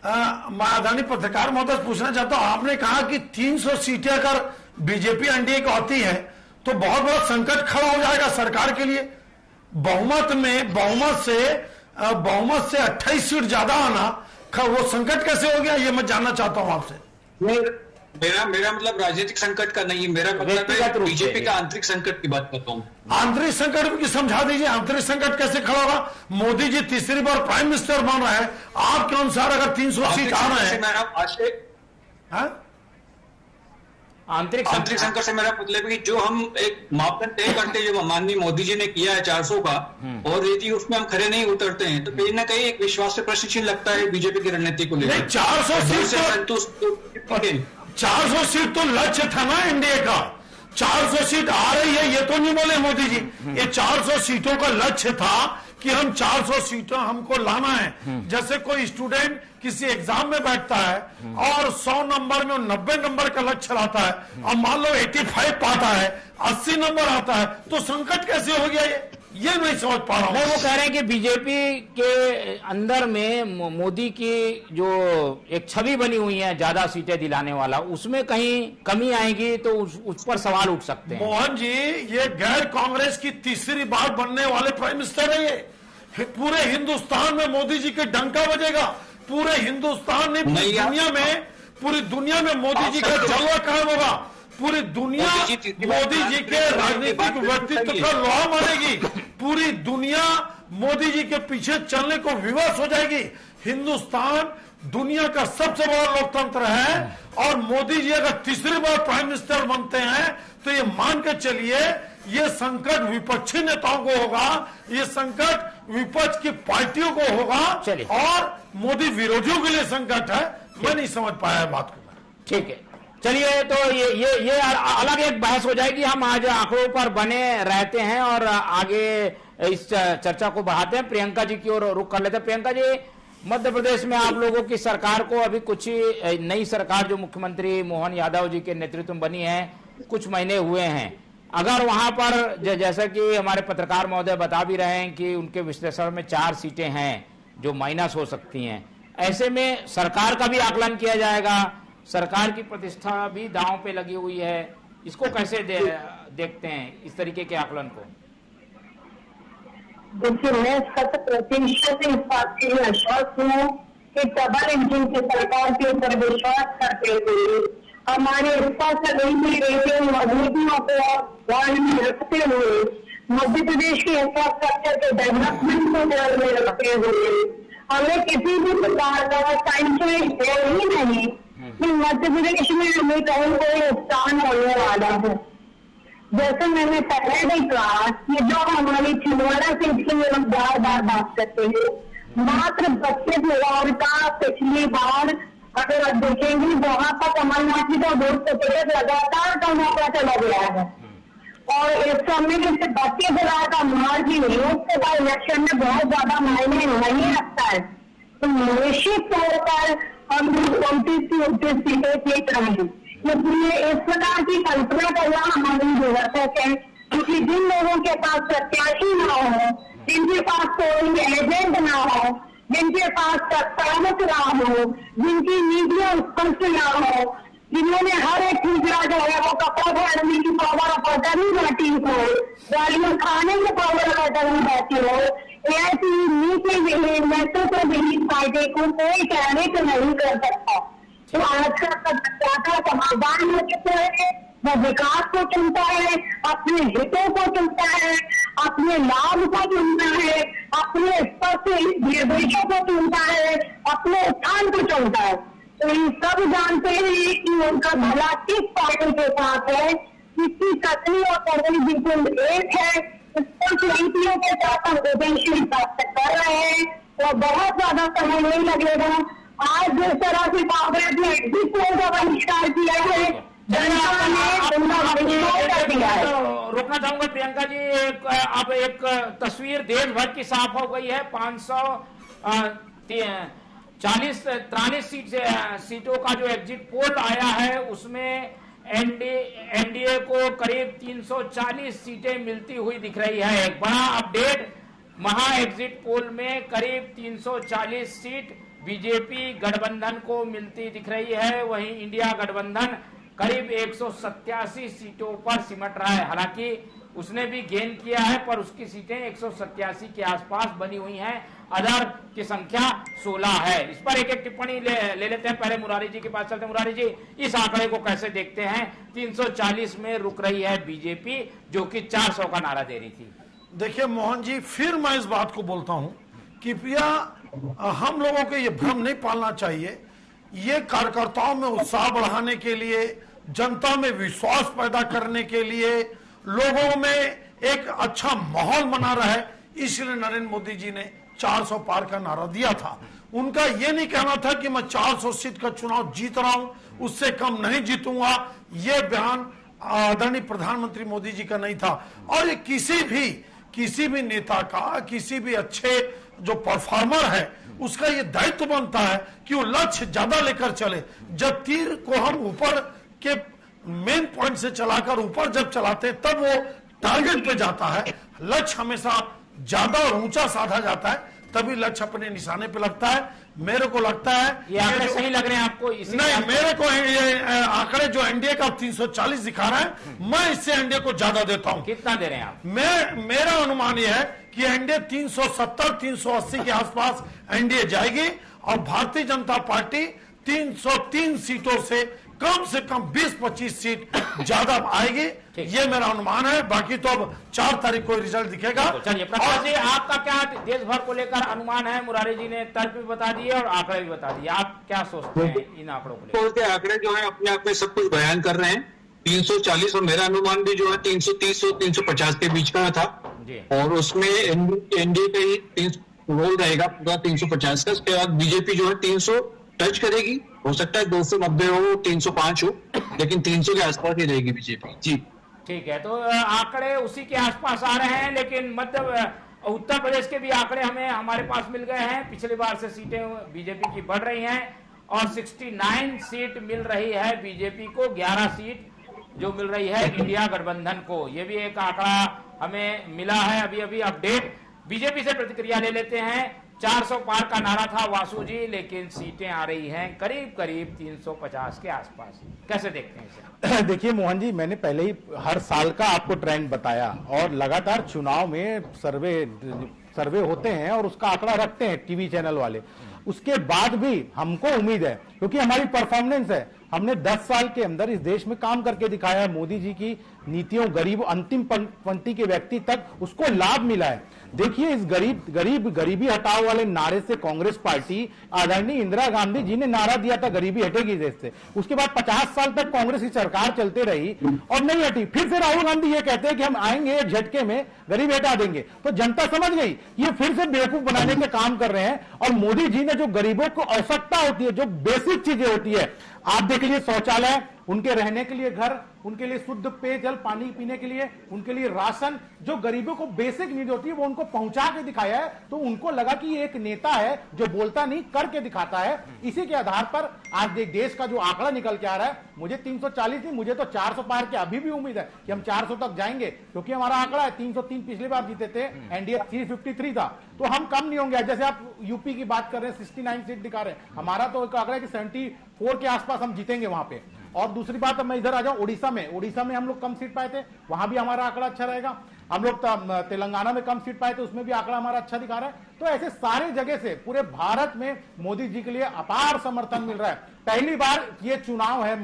मैं आदरणीय पत्रकार महोदय पूछना चाहता हूं, आपने कहा कि 300 सीटें अगर बीजेपी एनडीए को आती है तो बहुत बड़ा संकट खड़ा हो जाएगा सरकार के लिए। बहुमत से 28 सीट ज्यादा आना, वो संकट कैसे हो गया, ये मैं जानना चाहता हूं आपसे। मेरा मतलब राजनीतिक संकट का नहीं, मेरा मतलब बीजेपी का आंतरिक संकट की बात करता हूँ। आंतरिक संकट की समझा दीजिए, आंतरिक संकट कैसे खड़ा होगा? मोदी जी तीसरी बार प्राइम मिनिस्टर बन रहे हैं, आपके अनुसार अगर 300 सीट आ रहे हैं, आंतरिक संकट से मेरा मतलब है कि जो हम एक मापदंड तय करते हैं, जो माननीय मोदी जी ने किया है 400 का, और यदि उसमें हम खरे नहीं उतरते हैं तो कहीं ना कहीं एक विश्वास से प्रश्न चिन्ह लगता है बीजेपी की रणनीति को लेकर। 400 सीट तो लक्ष्य था ना एनडीए का। 400 सीट आ रही है ये तो नहीं बोले मोदी जी, ये 400 सीटों का लक्ष्य था कि हम 400 सीटें हमको लाना है। जैसे कोई स्टूडेंट किसी एग्जाम में बैठता है और 100 नंबर में 90 नंबर का लक्ष्य लाता है, और मान लो 85 पाता है, 80 नंबर आता है, तो संकट कैसे हो गया ये नहीं समझ पा रहा हूं। वो कह रहे हैं कि बीजेपी के अंदर में मोदी की जो एक छवि बनी हुई है ज्यादा सीटें दिलाने वाला, उसमें कहीं कमी आएगी तो उस पर सवाल उठ सकते हैं। मोहन जी, ये गैर कांग्रेस की तीसरी बार बनने वाले प्राइम मिनिस्टर है। ये पूरे हिंदुस्तान में मोदी जी के डंका बजेगा। पूरे हिंदुस्तान ने पूरी दुनिया में मोदी जी का जलवा कायम होगा। पूरी दुनिया मोदी जी के राजनीतिक व्यक्तित्व का लोहा मानेगी। पूरी दुनिया मोदी जी के पीछे चलने को विवश हो जाएगी। हिंदुस्तान दुनिया का सबसे बड़ा लोकतंत्र है, और मोदी जी अगर तीसरी बार प्राइम मिनिस्टर बनते हैं तो ये मान के चलिए, ये संकट विपक्षी नेताओं को होगा, ये संकट विपक्ष की पार्टियों को होगा, और मोदी विरोधियों के लिए संकट है। मैं नहीं समझ पाया बात को। ठीक है, चलिए, तो ये अलग एक बहस हो जाएगी। हम आज आंकड़ों पर बने रहते हैं और आगे इस चर्चा को बढ़ाते हैं। प्रियंका जी की ओर रुख कर लेते हैं। प्रियंका जी, मध्य प्रदेश में आप लोगों की सरकार को अभी कुछ नई सरकार जो मुख्यमंत्री मोहन यादव जी के नेतृत्व में बनी है, कुछ महीने हुए हैं। अगर वहां पर जैसा कि हमारे पत्रकार महोदय बता भी रहे हैं कि उनके विश्लेषण में 4 सीटें हैं जो माइनस हो सकती हैं, ऐसे में सरकार का भी आकलन किया जाएगा, सरकार की प्रतिष्ठा भी दांव पे लगी हुई है। इसको कैसे देखते हैं, इस तरीके के आकलन को? देखिए, मैं 100% इस बात के लिए आश्वस्त हूँ कि डबल इंजन की सरकार के ऊपर विश्वास करते हुए हमारे रेटिंग मजबूतियों को ध्यान में रखते हुए, मध्य प्रदेश की इंफ्रास्ट्रक्चर के डेवलपमेंट को ध्यान में रखते हुए, हमें किसी भी प्रकार का साइंटिफिक ही नहीं कि मध्य प्रदेश में हमें कहीं कोई नुकसान होने वाला है। जैसे मैंने पहले भी कहा कि जो हमारी छिंदवाड़ा सीट की हम बार बार बात करते हैं, मात्र 32,000 का पिछली बार अगर आप देखेंगे वहां पर कमलनाथ जी का वोट प्रतिशत लगातार कम होता चला गया है, और इस समय से 32,000 का मार्जिन लोकसभा इलेक्शन में बहुत ज्यादा मायने नहीं रखता है। तो निश्चित तौर पर हम 29 सीटें जीत रहे हैं, इसलिए इस प्रकार की कल्पना करना हमारी जरूरत है, क्योंकि जिन लोगों के पास प्रत्याशी ना हो, जिनके पास कोई एजेंट ना हो, जिनके पास प्रस्तावक ना हो, जिनकी नीतियां स्पष्ट ना हो, जिन्होंने हर एक तीसरा जो है वो कपड़ा पहनने की पावर ऑफ अटर्नी बैठी हो, गाड़ियां खाने की पावर ऑफ अटर्नी बैठी हो, ऐसी नीति नेतृत्व विहीन पार्टी को कोई कहने को नहीं कर सकता। तो आज का समाधान हो चुका है, वो विकास को चुनता है, अपने हितों को चुनता है, अपने लाभ को चुनता है, अपने स्पष्ट निर्देशों को चुनता है, अपने उत्थान को चुनता है। तो ये सब जानते हैं कि उनका भला किस पार्टी के साथ है, किसकी कथनी और करनी बिल्कुल एक है। स्पष्ट नीतियों के साथ हम उद्देश्य प्राप्त कर रहे हैं, तो बहुत ज्यादा समय नहीं लगेगा। आज जिस तरह से कांग्रेस ने एग्जिट पोल का बहिष्कार किया है, जनता ने उनका बहिष्कार कर दिया है। रोकना चाहूंगा प्रियंका जी, अब एक तस्वीर देश भर की साफ हो गई है। 543 सीटों का जो एग्जिट पोल आया है, उसमें एनडीए को करीब 340 सीटें मिलती हुई दिख रही है। एक बड़ा अपडेट, महा एग्जिट पोल में करीब 340 सीट बीजेपी गठबंधन को मिलती दिख रही है, वहीं इंडिया गठबंधन करीब 187 सीटों पर सिमट रहा है। हालांकि उसने भी गेन किया है, पर उसकी सीटें 187 के आसपास बनी हुई हैं। अदर की संख्या 16 है। इस पर एक एक टिप्पणी ले लेते हैं। पहले मुरारी जी के पास चलते हैं। मुरारी जी, इस आंकड़े को कैसे देखते हैं? 340 में रुक रही है बीजेपी, जो कि 400 का नारा दे रही थी। देखिए मोहन जी, फिर मैं इस बात को बोलता हूं कि भैया हम लोगों को ये भ्रम नहीं पालना चाहिए। ये कार्यकर्ताओं में उत्साह बढ़ाने के लिए, जनता में विश्वास पैदा करने के लिए, लोगों में एक अच्छा माहौल बना रहे, इसलिए नरेंद्र मोदी जी ने 400 पार का नारा दिया था। उनका यह नहीं कहना था कि मैं 400 सीट का चुनाव जीत रहा हूं, उससे कम नहीं जीतूंगा। यह बयान आदरणीय प्रधानमंत्री मोदी जी का नहीं था। और ये किसी भी नेता का, किसी भी अच्छे जो परफॉर्मर है, उसका ये दायित्व बनता है कि वो लक्ष्य ज्यादा लेकर चले। जब तीर को हम ऊपर के मेन पॉइंट से चलाकर ऊपर जब चलाते हैं, तब वो टारगेट पे जाता है। लक्ष्य हमेशा ज्यादा और ऊंचा साधा जाता है, तभी लक्ष्य अपने निशाने पे लगता है। मेरे को लगता है ये आंकड़े सही लग रहे हैं आपको? नहीं, मेरे को ये आंकड़े जो एनडीए का 340 दिखा रहा है, मैं इससे एनडीए को ज्यादा देता हूं। कितना दे रहे हैं आप? मेरा अनुमान यह है कि एनडीए 370-380 के आसपास एनडीए जाएगी और भारतीय जनता पार्टी 303 सीटों से कम 20-25 सीट ज्यादा आएगी। ये मेरा अनुमान है। बाकी तो अब 4 तारीख को रिजल्ट दिखेगा। चलिए प्रकाश जी, आपका क्या देश भर को लेकर अनुमान है? मुरारी जी ने तर्क भी बता दिए और आंकड़े भी बता दिए। आप क्या सोचते हैं इन आंकड़ों को लेकर? आंकड़े जो है अपने आप में सब कुछ बयान कर रहे हैं। 340 और मेरा अनुमान भी जो है 330 और 350 के बीच का था, और उसमें एनडीए का ही रोल रहेगा पूरा 350 का। उसके बाद बीजेपी जो है 300 टच करेगी। हो सकता है 290 हो, 305 हो, लेकिन 300 के आसपास ही रहेगी बीजेपी। जी ठीक है, तो आंकड़े उसी के आसपास आ रहे हैं। लेकिन उत्तर प्रदेश के भी आंकड़े हमारे पास मिल गए हैं। पिछली बार से सीटें बीजेपी की बढ़ रही हैं और 69 सीट मिल रही है बीजेपी को, 11 सीट जो मिल रही है इंडिया गठबंधन को। ये भी एक आंकड़ा हमें मिला है अभी अपडेट। बीजेपी से प्रतिक्रिया ले लेते हैं। 400 पार का नारा था वासु जी, लेकिन सीटें आ रही हैं करीब 350 के आसपास। कैसे देखते हैं इसे? देखिए मोहन जी, मैंने पहले ही हर साल का आपको ट्रेंड बताया, और लगातार चुनाव में सर्वे होते हैं और उसका आंकड़ा रखते हैं टीवी चैनल वाले। उसके बाद भी हमको उम्मीद है, क्योंकि हमारी परफॉर्मेंस है, हमने 10 साल के अंदर इस देश में काम करके दिखाया है। मोदी जी की नीतियों, गरीब अंतिम पंक्ति के व्यक्ति तक उसको लाभ मिला है। देखिए, इस गरीबी हटाओ वाले नारे से कांग्रेस पार्टी, आदरणीय इंदिरा गांधी जी ने नारा दिया था गरीबी हटेगी देश से। उसके बाद 50 साल तक कांग्रेस की सरकार चलते रही और नहीं हटी। फिर से राहुल गांधी ये कहते हैं कि हम आएंगे एक झटके में गरीबी हटा देंगे। तो जनता समझ गई ये फिर से बेवकूफ बनाने के काम कर रहे हैं। और मोदी जी ने जो गरीबों को आवश्यकता होती है, जो बेसिक चीजें होती है, आप देख लीजिए, शौचालय, उनके रहने के लिए घर, उनके लिए शुद्ध पेयजल, पानी पीने के लिए, उनके लिए राशन, जो गरीबों को बेसिक नीड होती है वो उनको पहुंचा के दिखाया है। तो उनको लगा कि ये एक नेता है जो बोलता नहीं करके दिखाता है। इसी के आधार पर आज देश का जो आंकड़ा निकल के आ रहा है, मुझे 340 नहीं, मुझे तो 400 पार की अभी भी उम्मीद है कि हम 400 तक जाएंगे, क्योंकि हमारा आंकड़ा है 303 पिछली बार जीते थे, एनडीए 353 था। तो हम कम नहीं होंगे। जैसे आप यूपी की बात कर रहे हैं, 69 सीट दिखा रहे हैं, हमारा तो आंकड़ा है कि 74 के आसपास हम जीतेंगे वहां पे। और दूसरी बात, मैं इधर आ जाऊं, उड़ीसा में हम लोग कम सीट पाए थे, वहां भी हमारा आंकड़ा अच्छा रहेगा। हम लोग तेलंगाना में कम सीट पाए थे, उसमें भी आंकड़ा हमारा अच्छा दिखा रहा है। तो ऐसे सारे जगह से पूरे भारत में मोदी जी के लिए अपार समर्थन मिल रहा है। पहली बार ये चुनाव है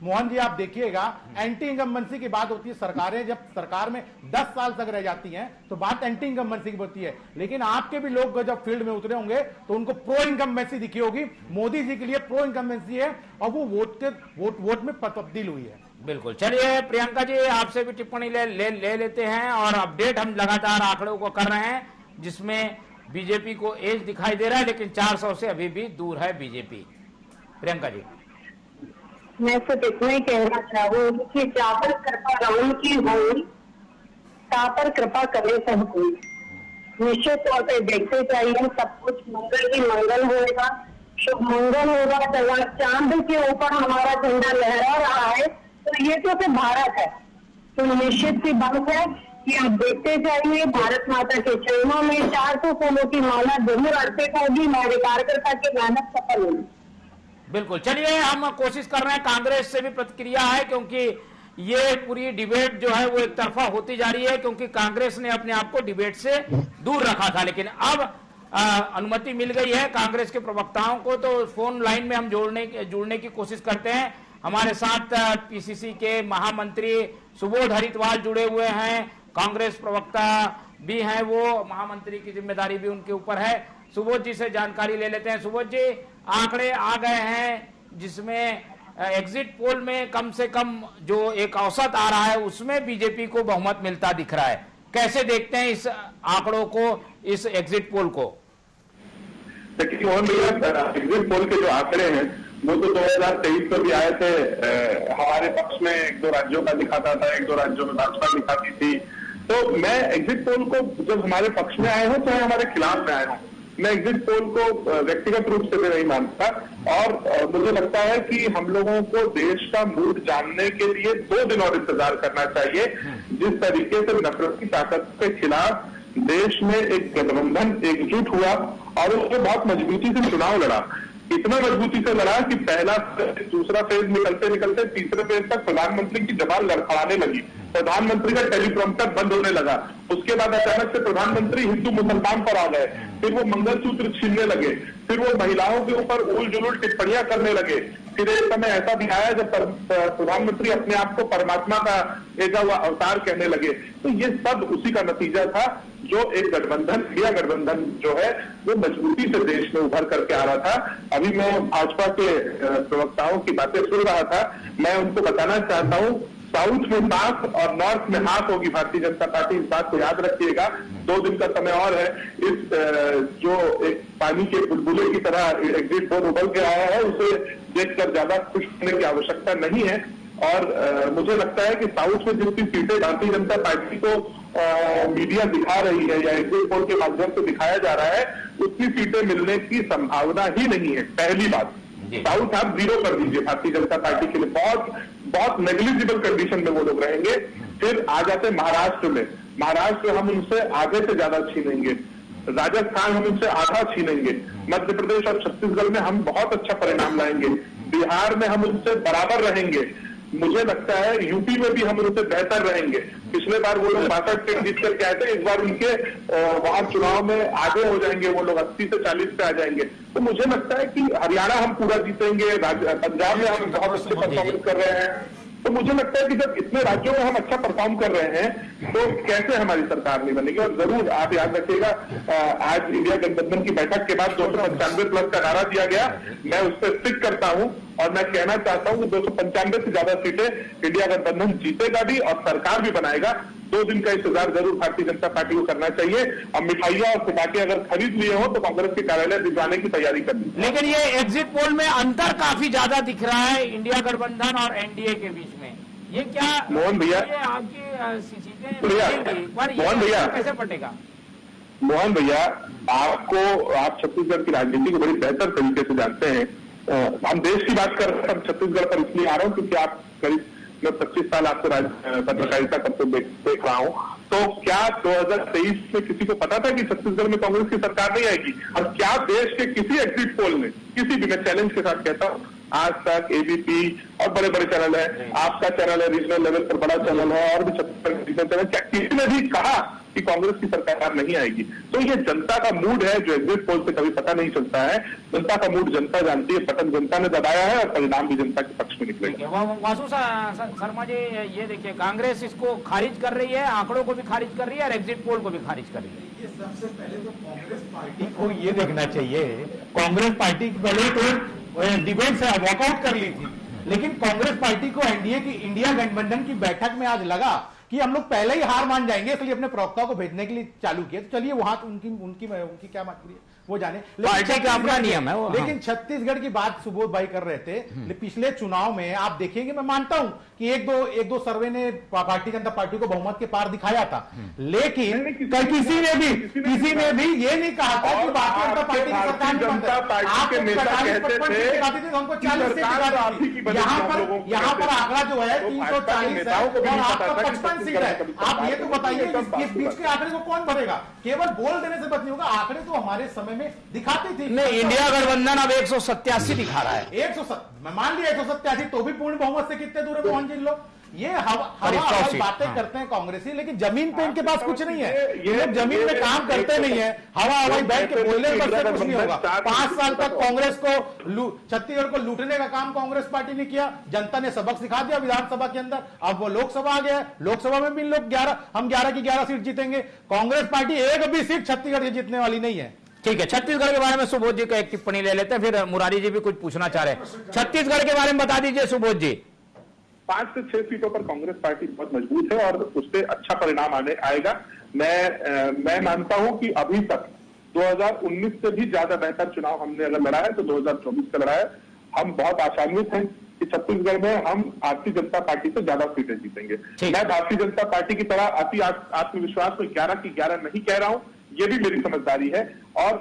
मोहन जी, आप देखिएगा, एंटी इनकम्बेंसी की बात होती है। सरकारें जब सरकार में 10 साल तक रह जाती हैं तो बात एंटी इनकम्बेंसी की होती है। लेकिन आपके भी लोग जब फील्ड में उतरे होंगे तो उनको प्रो इनकम्बेंसी दिखी होगी। मोदी जी के लिए प्रो इनकम्बेंसी है और वो वोट में तब्दील हुई है। बिल्कुल। चलिए प्रियंका जी, आपसे भी टिप्पणी ले लेते हैं। और अपडेट हम लगातार आंकड़ों को कर रहे हैं, जिसमें बीजेपी को एज दिखाई दे रहा है, लेकिन 400 से अभी भी दूर है बीजेपी। प्रियंका जी, मैं सिर्फ इतना ही कहना चाहूंगी कि जापर कृपा राम की होई, तापर कृपा करे सब कोई। निश्चित तौर पर देखते चाहिए, सब कुछ मंगल ही मंगल होगा, शुभ मंगल होगा। चांद के ऊपर हमारा झंडा लहरा रहा है, तो ये तो सिर्फ भारत है। तो निश्चित सी बात है कि आप देखते जाइए, भारत माता के चरणों में 400 फूलों की माला जरूर अर्पित होगी, मेरे कार्यकर्ता की मेहनत सफल होगी। बिल्कुल, चलिए हम कोशिश कर रहे हैं, कांग्रेस से भी प्रतिक्रिया है, क्योंकि ये पूरी डिबेट जो है वो एक तरफा होती जा रही है, क्योंकि कांग्रेस ने अपने आप को डिबेट से दूर रखा था, लेकिन अब अनुमति मिल गई है कांग्रेस के प्रवक्ताओं को, तो फोन लाइन में हम जुड़ने की कोशिश करते हैं। हमारे साथ पीसीसी के महामंत्री सुबोध हरिद्वार जुड़े हुए हैं, कांग्रेस प्रवक्ता भी हैं, वो महामंत्री की जिम्मेदारी भी उनके ऊपर है। सुबोध जी से जानकारी ले लेते हैं। सुबोध जी, आंकड़े आ गए हैं जिसमें एग्जिट पोल में कम से कम जो एक औसत आ रहा है उसमें बीजेपी को बहुमत मिलता दिख रहा है, कैसे देखते हैं इस आंकड़ों को, इस एग्जिट पोल को? देखिए मोहन भैया, एग्जिट पोल के जो आंकड़े हैं वो तो 2023 में भी आए थे। हमारे पक्ष में 1-2 राज्यों का दिखाता था, 1-2 राज्यों में भाजपा दिखाती थी। तो मैं एग्जिट पोल को जब हमारे पक्ष में आए हो चाहे हमारे खिलाफ में आए हो, मैं एग्जिट पोल को व्यक्तिगत रूप से भी नहीं मानता, और मुझे लगता है कि हम लोगों को देश का मूड जानने के लिए 2 दिन और इंतजार करना चाहिए। जिस तरीके से नफरत की ताकत के खिलाफ देश में एक गठबंधन एकजुट हुआ और उसमें बहुत मजबूती से चुनाव लड़ा, इतना मजबूती से लड़ा कि पहला दूसरा फेज निकलते निकलते तीसरे फेज तक प्रधानमंत्री की जबान लड़खड़ाने लगी, प्रधानमंत्री का टेलीप्रॉम्प्टर बंद होने लगा। उसके बाद अचानक से प्रधानमंत्री हिंदू मुसलमान पर आ गए, फिर वो मंगलसूत्र छीनने लगे, फिर वो महिलाओं के ऊपर उल जुलूल टिप्पणियां करने लगे। फिर एक समय ऐसा भी आया जब प्रधानमंत्री अपने आप को परमात्मा का भेजा हुआ अवतार कहने लगे। तो ये सब उसी का नतीजा था, जो एक गठबंधन, इंडिया गठबंधन जो है वो मजबूती से देश में उभर करके आ रहा था। अभी मैं भाजपा के प्रवक्ताओं की बातें सुन रहा था, मैं उनको बताना चाहता हूँ, साउथ में 7 और नॉर्थ में 8 होगी भारतीय जनता पार्टी। इस बात को याद रखिएगा, 2 दिन का समय और है। इस जो एक पानी के बुलबुले की तरह एग्जिट पोल उबल के आया है, उसे देखकर ज्यादा खुश होने की आवश्यकता नहीं है। और मुझे लगता है कि साउथ में जितनी सीटें भारतीय जनता पार्टी को मीडिया दिखा रही है या एग्जिट पोल के माध्यम से दिखाया जा रहा है, उतनी सीटें मिलने की संभावना ही नहीं है। पहली बात, साउथ आप 0 कर दीजिए भारतीय जनता पार्टी के लिए, बहुत नेग्लिजिबल कंडीशन में वो लोग रहेंगे। फिर आ जाते महाराष्ट्र में, महाराष्ट्र हम उनसे आधे से ज्यादा छीनेंगे, राजस्थान हम उनसे आधा छीनेंगे, मध्य प्रदेश और छत्तीसगढ़ में हम बहुत अच्छा परिणाम लाएंगे, बिहार में हम उनसे बराबर रहेंगे, मुझे लगता है यूपी में भी हम उनसे बेहतर रहेंगे। पिछले बार वो लोग 62 सीट जीत करके आए थे, इस बार उनके वहां चुनाव में आगे हो जाएंगे, वो लोग 80 से 40 पे आ जाएंगे। तो मुझे लगता है कि हरियाणा हम पूरा जीतेंगे, पंजाब में हम बहुत अच्छे परफॉर्मेंस कर रहे हैं। तो मुझे लगता है कि जब इतने राज्यों में हम अच्छा परफॉर्म कर रहे हैं तो कैसे हमारी सरकार नहीं बनेगी। और जरूर आप याद रखिएगा, आज इंडिया गठबंधन की बैठक के बाद 295 प्लस का नारा दिया गया, मैं उस पर स्टिक करता हूं और मैं कहना चाहता हूं कि 295 से ज्यादा सीटें इंडिया गठबंधन जीतेगा भी और सरकार भी बनाएगा। 2 दिन का इंतजार जरूर भारतीय जनता पार्टी को करना चाहिए। अब मिठाइयां और पटाखे अगर खरीद लिए हो तो कांग्रेस के कार्यालय भिजवाने की तैयारी करनी। लेकिन ये एग्जिट पोल में अंतर काफी ज्यादा दिख रहा है इंडिया गठबंधन और एनडीए के बीच में, ये क्या मोहन भैया, आपकी सीटें मोहन भैया कैसे पटेगा? मोहन भैया, आप छत्तीसगढ़ की राजनीति को बड़ी बेहतर तरीके से जानते हैं। हम देश की बात कर रहे हैं, छत्तीसगढ़ पर इसलिए आ रहा हूँ क्योंकि आप करीब मैं 25 साल आपको पत्रकारिता करते देख रहा हूँ। तो क्या 2023 में किसी को पता था कि छत्तीसगढ़ में कांग्रेस की सरकार नहीं आएगी? और क्या देश के किसी एग्जिट पोल में, किसी भी, मैं चैलेंज के साथ कहता हूँ, आज तक एबीपी और बड़े बड़े चैनल है, आपका चैनल है, रीजनल लेवल पर बड़ा चैनल है, और भी छत्तीसगढ़ रीजनल चैनल, क्या किसी ने भी कहा कि कांग्रेस की सरकार नहीं आएगी? तो ये जनता का मूड है जो एग्जिट पोल से कभी पता नहीं चलता है। जनता का मूड जनता जानती है, बटन जनता ने दबाया है और परिणाम भी जनता के पक्ष में निकलेगा। वासु शर्मा जी, ये देखिए, कांग्रेस इसको खारिज कर रही है, आंकड़ों को भी खारिज कर रही है और एग्जिट पोल को भी खारिज कर रही है। ये सबसे पहले तो कांग्रेस पार्टी को ये देखना चाहिए, कांग्रेस पार्टी पहले तो डिबेट से वॉकआउट कर ली थी, लेकिन कांग्रेस पार्टी को एनडीए की, इंडिया गठबंधन की बैठक में आज लगा कि हम लोग पहले ही हार मान जाएंगे, इसलिए अपने प्रवक्ताओं को भेजने के लिए चालू किया। तो चलिए वहां उनकी क्या बात करिए। वो जाने। पार्टी का अपना नियम है वो। लेकिन छत्तीसगढ़ की बात सुबोध भाई कर रहे थे, पिछले चुनाव में आप देखेंगे, मैं मानता हूं कि एक दो सर्वे ने भारतीय जनता पार्टी को बहुमत के पार दिखाया था, लेकिन किसी ने भी ये नहीं कहा था कि भारतीय जनता पार्टी की सरकार नहीं बनता। आप 45-55 थे, हमको 40 सीट दिखाती थी। यहाँ पर आंकड़ा जो है 340 है और आपका 55 सीट है। आप ये तो बताइए इस बीच के आंकड़े को कौन भरेगा? केवल बोल देने से बच नहीं होगा, आंकड़े तो हमारे समय में दिखाती थी। नहीं, इंडिया गठबंधन अब 187 दिखा रहा है। 187, मैं मान लिया 187, तो भी पूर्ण बहुमत से कितने दूर है पहुंच जिन लोग। ये हवा बातें करते हैं कांग्रेसी, लेकिन जमीन पे इनके पास कुछ नहीं है। ये लोग जमीन में काम करते नहीं है, हवा हवाई बैठ के बोलने में बस कुछ नहीं होगा। 5 साल तक कांग्रेस को छत्तीसगढ़ को लूटने का काम कांग्रेस पार्टी ने किया, जनता ने सबक सिखा दिया विधानसभा के अंदर। अब वो लोकसभा आ गया, लोकसभा में भी लोग 11 की 11 सीट जीतेंगे। कांग्रेस पार्टी एक भी सीट छत्तीसगढ़ की जीतने वाली नहीं है। ठीक है, छत्तीसगढ़ के बारे में सुबोध जी का एक टिप्पणी ले लेते हैं, फिर मुरारी जी भी कुछ पूछना चाह रहे हैं। छत्तीसगढ़ के बारे में बता दीजिए सुबोध जी। 5 से 6 सीटों पर कांग्रेस पार्टी बहुत मजबूत है और उससे अच्छा परिणाम आएगा। मैं मानता हूं कि अभी तक 2019 से भी ज्यादा बेहतर चुनाव हमने अगर लड़ा है तो 2024 का लड़ा है। हम बहुत आशान्वित हैं कि छत्तीसगढ़ में हम भारतीय जनता पार्टी से ज्यादा सीटें जीतेंगे। मैं भारतीय जनता पार्टी की तरह अति आत्मविश्वास में 11 की 11 नहीं कह रहा हूं, ये भी मेरी समझदारी है। और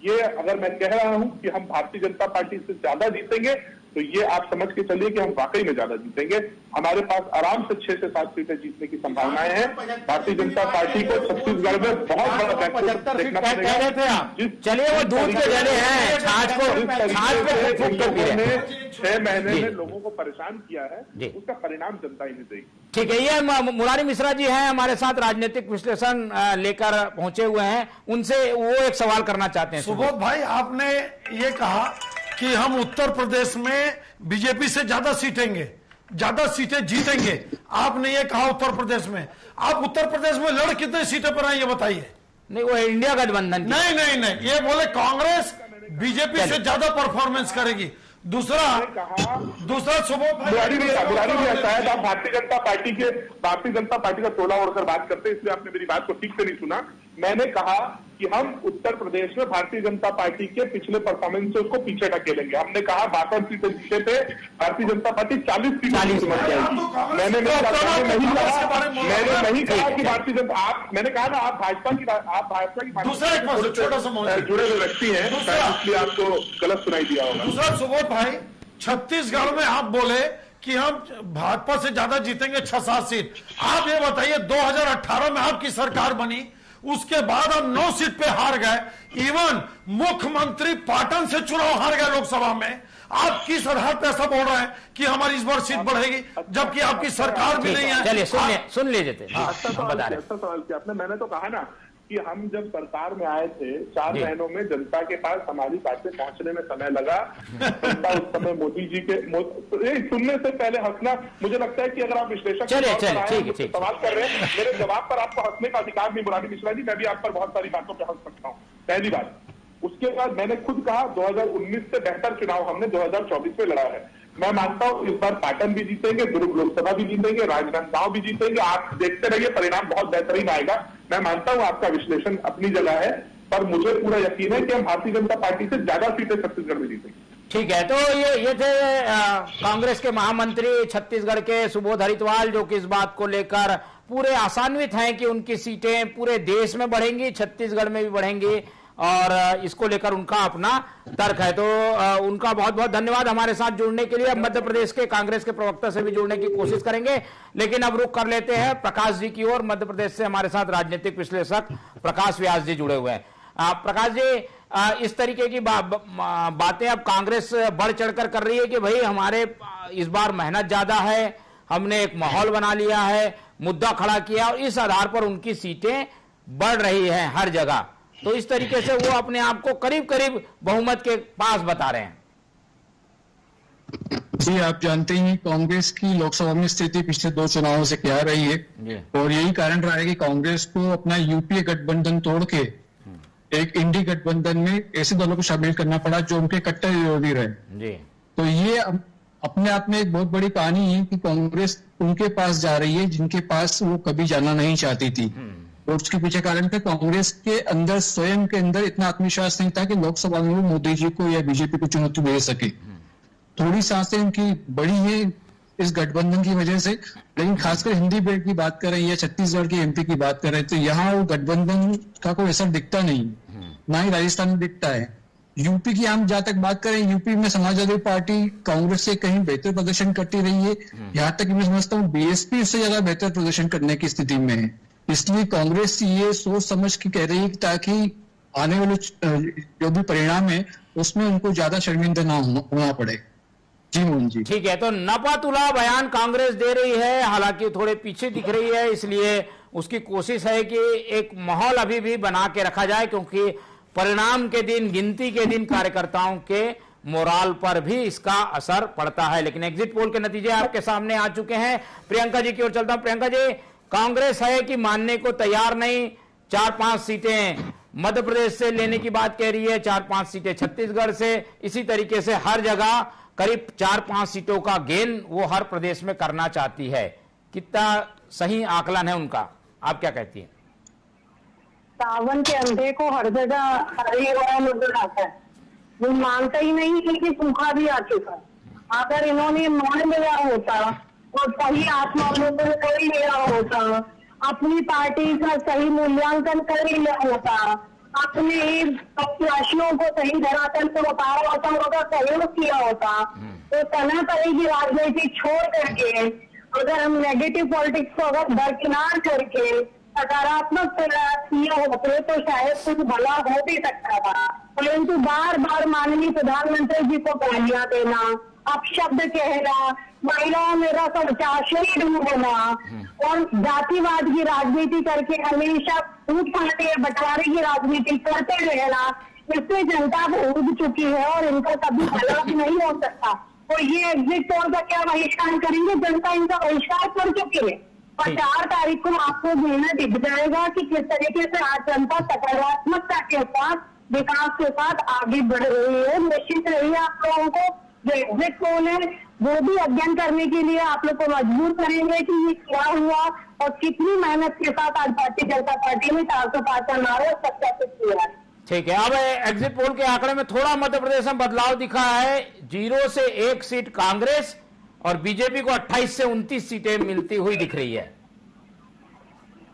ये अगर मैं कह रहा हूं कि हम भारतीय जनता पार्टी से ज्यादा जीतेंगे तो ये आप समझ के चलिए कि हम वाकई में ज्यादा जीतेंगे। हमारे पास आराम से 6 से 7 सीटें जीतने की संभावनाएं हैं। भारतीय जनता पार्टी को छत्तीसगढ़ में बहुत बड़ा 75 सीट कह रहे थे आप। चलिए, वो दूध के जले हैं, छाछ पे 6 महीने में लोगों को परेशान किया है, उसका परिणाम जनता ही नहीं देगी। ठीक है, ये मुरारी मिश्रा जी हैं हमारे साथ, राजनीतिक विश्लेषण लेकर पहुंचे हुए हैं, उनसे वो एक सवाल करना चाहते हैं। सुबोध भाई, आपने ये कहा कि हम उत्तर प्रदेश में बीजेपी से ज्यादा सीटें जीतेंगे। आपने ये कहा उत्तर प्रदेश में, आप उत्तर प्रदेश में लड़ कितने सीटें पर आए ये बताइए। नहीं, वो इंडिया गठबंधन नहीं, ये बोले कांग्रेस बीजेपी से ज्यादा परफॉर्मेंस करेगी। दूसरा सुबोध बुरारी भी शायद आप भारतीय जनता पार्टी का टोला ओढ़कर बात करते हैं, इसलिए आपने मेरी बात को ठीक से नहीं सुना। मैंने कहा कि हम उत्तर प्रदेश में भारतीय जनता पार्टी के पिछले परफॉर्मेंस से उसको पीछे ढकेलेंगे। हमने कहा 52 सीटें जीते थे, भारतीय जनता पार्टी 40 सीटें समझ जाएगी। मैंने नहीं कहा कि भारतीय जनता मैंने कहा ना आप भाजपा की जुड़े हुए व्यक्ति हैं, इसलिए आपको गलत सुनाई दिया होगा। दूसरा सुबोध भाई, छत्तीसगढ़ में आप बोले कि हम भाजपा से ज्यादा जीतेंगे 6-7 सीट। आप ये बताइए 2018 में आपकी सरकार बनी, उसके बाद हम 9 सीट पे हार गए। इवन मुख्यमंत्री पाटन से चुनाव हार गए लोकसभा में। आप किस आधार पर ऐसा बोल रहे हैं कि हमारी इस बार सीट बढ़ेगी, जबकि आपकी सरकार भी नहीं है? चलिए सुन लीजिए। अच्छा सवाल किया आपने। मैंने तो कहा ना कि हम जब सरकार में आए थे 4 महीनों में जनता के पास हमारी बातें पहुंचने में समय लगा। जनता उस समय मोदी जी के सुनने से पहले हंसना, मुझे लगता है कि अगर आप विश्लेषक सवाल कर रहे हैं, मेरे जवाब पर आपको हंसने का अधिकार नहीं। मुरारी मिश्रा जी, मैं भी आप पर बहुत सारी बातों पर हंस सकता हूँ, पहली बात। उसके बाद मैंने खुद कहा 2019 से बेहतर चुनाव हमने 2024 में लड़ा है। मैं मानता हूं इस बार पाटन भी जीतेंगे, दुर्ग लोकसभा भी जीतेंगे, राजनांदगांव भी जीतेंगे। आप देखते रहिए, परिणाम बहुत बेहतरीन आएगा। मैं मानता हूं आपका विश्लेषण अपनी जगह है, पर मुझे पूरा यकीन है कि हम भारतीय जनता पार्टी से ज्यादा सीटें छत्तीसगढ़ में जीतेंगे। ठीक है, तो ये थे कांग्रेस के महामंत्री छत्तीसगढ़ के सुबोध हरितवाल, जो कि इस बात को लेकर पूरे आशान्वित हैं कि उनकी सीटें पूरे देश में बढ़ेंगी, छत्तीसगढ़ में भी बढ़ेंगी, और इसको लेकर उनका अपना तर्क है। तो उनका बहुत बहुत धन्यवाद हमारे साथ जुड़ने के लिए। अब मध्य प्रदेश के कांग्रेस के प्रवक्ता से भी जुड़ने की कोशिश करेंगे, लेकिन अब रुक कर लेते हैं प्रकाश जी की ओर। मध्य प्रदेश से हमारे साथ राजनीतिक विश्लेषक प्रकाश व्यास जी जुड़े हुए हैं। प्रकाश जी, इस तरीके की बातें अब कांग्रेस बढ़ चढ़कर कर रही है कि भाई हमारे इस बार मेहनत ज्यादा है, हमने एक माहौल बना लिया है, मुद्दा खड़ा किया, और इस आधार पर उनकी सीटें बढ़ रही हैं हर जगह। तो इस तरीके से वो अपने आप को करीब करीब बहुमत के पास बता रहे हैं। जी, आप जानते हैं कांग्रेस की लोकसभा में स्थिति पिछले 2 चुनावों से क्या रही है, और यही कारण रहा है कि कांग्रेस को अपना यूपीए गठबंधन तोड़ के एक इंडी गठबंधन में ऐसे दलों को शामिल करना पड़ा जो उनके कट्टर विरोधी रहे। तो ये अपने आप में एक बहुत बड़ी कहानी है कि कांग्रेस उनके पास जा रही है जिनके पास वो कभी जाना नहीं चाहती थी। वोट्स के पीछे कारण था कांग्रेस के अंदर, स्वयं के अंदर इतना आत्मविश्वास नहीं था कि लोकसभा में वो मोदी जी को या बीजेपी को चुनौती दे सके। थोड़ी सांसें उनकी बड़ी है इस गठबंधन की वजह से, लेकिन खासकर हिंदी बेल्ट की बात करें या छत्तीसगढ़ की एमपी की बात करें तो यहाँ वो गठबंधन का कोई असर दिखता नहीं, ना ही राजस्थान में दिखता है। यूपी की हम जहां तक बात करें, यूपी में समाजवादी पार्टी कांग्रेस से कहीं बेहतर प्रदर्शन करती रही है। यहाँ तक मैं समझता हूँ बीएसपी उससे ज्यादा बेहतर प्रदर्शन करने की स्थिति में है। इसलिए कांग्रेस ये सोच समझ के कह रही है ताकि आने वाले जो भी परिणाम है उसमें उनको ज्यादा शर्मिंदा ना होना पड़े। जी मोहन जी। ठीक है, तो नपातुला बयान कांग्रेस दे रही है, हालांकि थोड़े पीछे दिख रही है, इसलिए उसकी कोशिश है कि एक माहौल अभी भी बना के रखा जाए, क्योंकि परिणाम के दिन, गिनती के दिन कार्यकर्ताओं के मोराल पर भी इसका असर पड़ता है। लेकिन एग्जिट पोल के नतीजे आपके सामने आ चुके हैं। प्रियंका जी की ओर चलता हूं। प्रियंका जी, कांग्रेस है कि मानने को तैयार नहीं, 4-5 सीटें मध्य प्रदेश से लेने की बात कह रही है, 4-5 सीटें छत्तीसगढ़ से, इसी तरीके से हर जगह करीब 4-5 सीटों का गेन वो हर प्रदेश में करना चाहती है। कितना सही आकलन है उनका, आप क्या कहती हैं? सावन के अंधे को हर जगह हरी हरा नजर आता है, वो मानता ही नहीं है कि सूखा भी आ चुका है। अगर इन्होंने मान लिया होता और सही आत्मावलोकन कर लिया होता, अपनी पार्टी का सही मूल्यांकन कर लिया होता, अपने प्रत्याशियों को सही धरातल पर उतारा होता, उनका सहयोग किया होता, तो तरह तरह की राजनीति छोड़ करके अगर हम नेगेटिव पॉलिटिक्स को अगर दरकिनार करके सकारात्मक प्रयास किए होते तो शायद कुछ भला हो भी सकता था। परंतु बार बार माननीय प्रधानमंत्री जी को गालियां देना, अपशब्द कहना, महिलाओं में रस और चाशनी डूबना और जातिवाद की राजनीति करके हमेशा फूट फाटे या बंटवारे की राजनीति करते रहना, इससे जनता उब चुकी है और इनका कभी भला भी नहीं हो सकता। तो ये एग्जिट पोल का क्या बहिष्कार करेंगे? जनता इनका बहिष्कार कर चुकी है और 4 तारीख को आपको निर्णय दिख जाएगा कि किस तरीके से आज जनता सकारात्मकता के साथ, विकास के साथ आगे बढ़ रही है। निश्चित रहिए आप लोगों को जो एग्जिट पोल है वो भी अध्ययन करने के लिए आप लोग को मजबूर करेंगे कि ये क्या हुआ और कितनी मेहनत के साथ आज भारतीय जनता पार्टी ने 405 का नारा सत्यापित किया है। ठीक है, अब एग्जिट पोल के आंकड़े में थोड़ा मध्य प्रदेश में बदलाव दिखा है। 0 से 1 सीट कांग्रेस और बीजेपी को 28 से 29 सीटें मिलती हुई दिख रही है।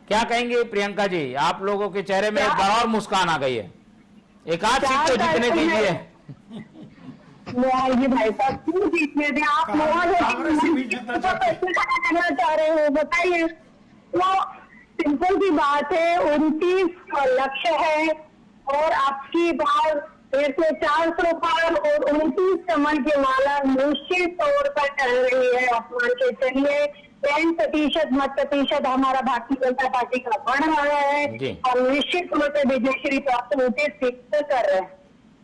क्या कहेंगे प्रियंका जी? आप लोगों के चेहरे में एक बार और मुस्कान आ गई है। एक आध सीट तो जीतने दीजिए। भाई साहब क्यों जीतने दें आप? करना चाह रहे हो बताइए। तो सिंपल सी बात है, 29 लक्ष्य है और आपकी बार 400 पार और 29 कमल की माला निश्चित तौर पर चल रही है। अपमान के चलिए 10% मत प्रतिशत हमारा भारतीय जनता पार्टी का बढ़ रहा है और निश्चित तौर पर विजयश्री प्राप्त होते सिद्ध कर रहे हैं।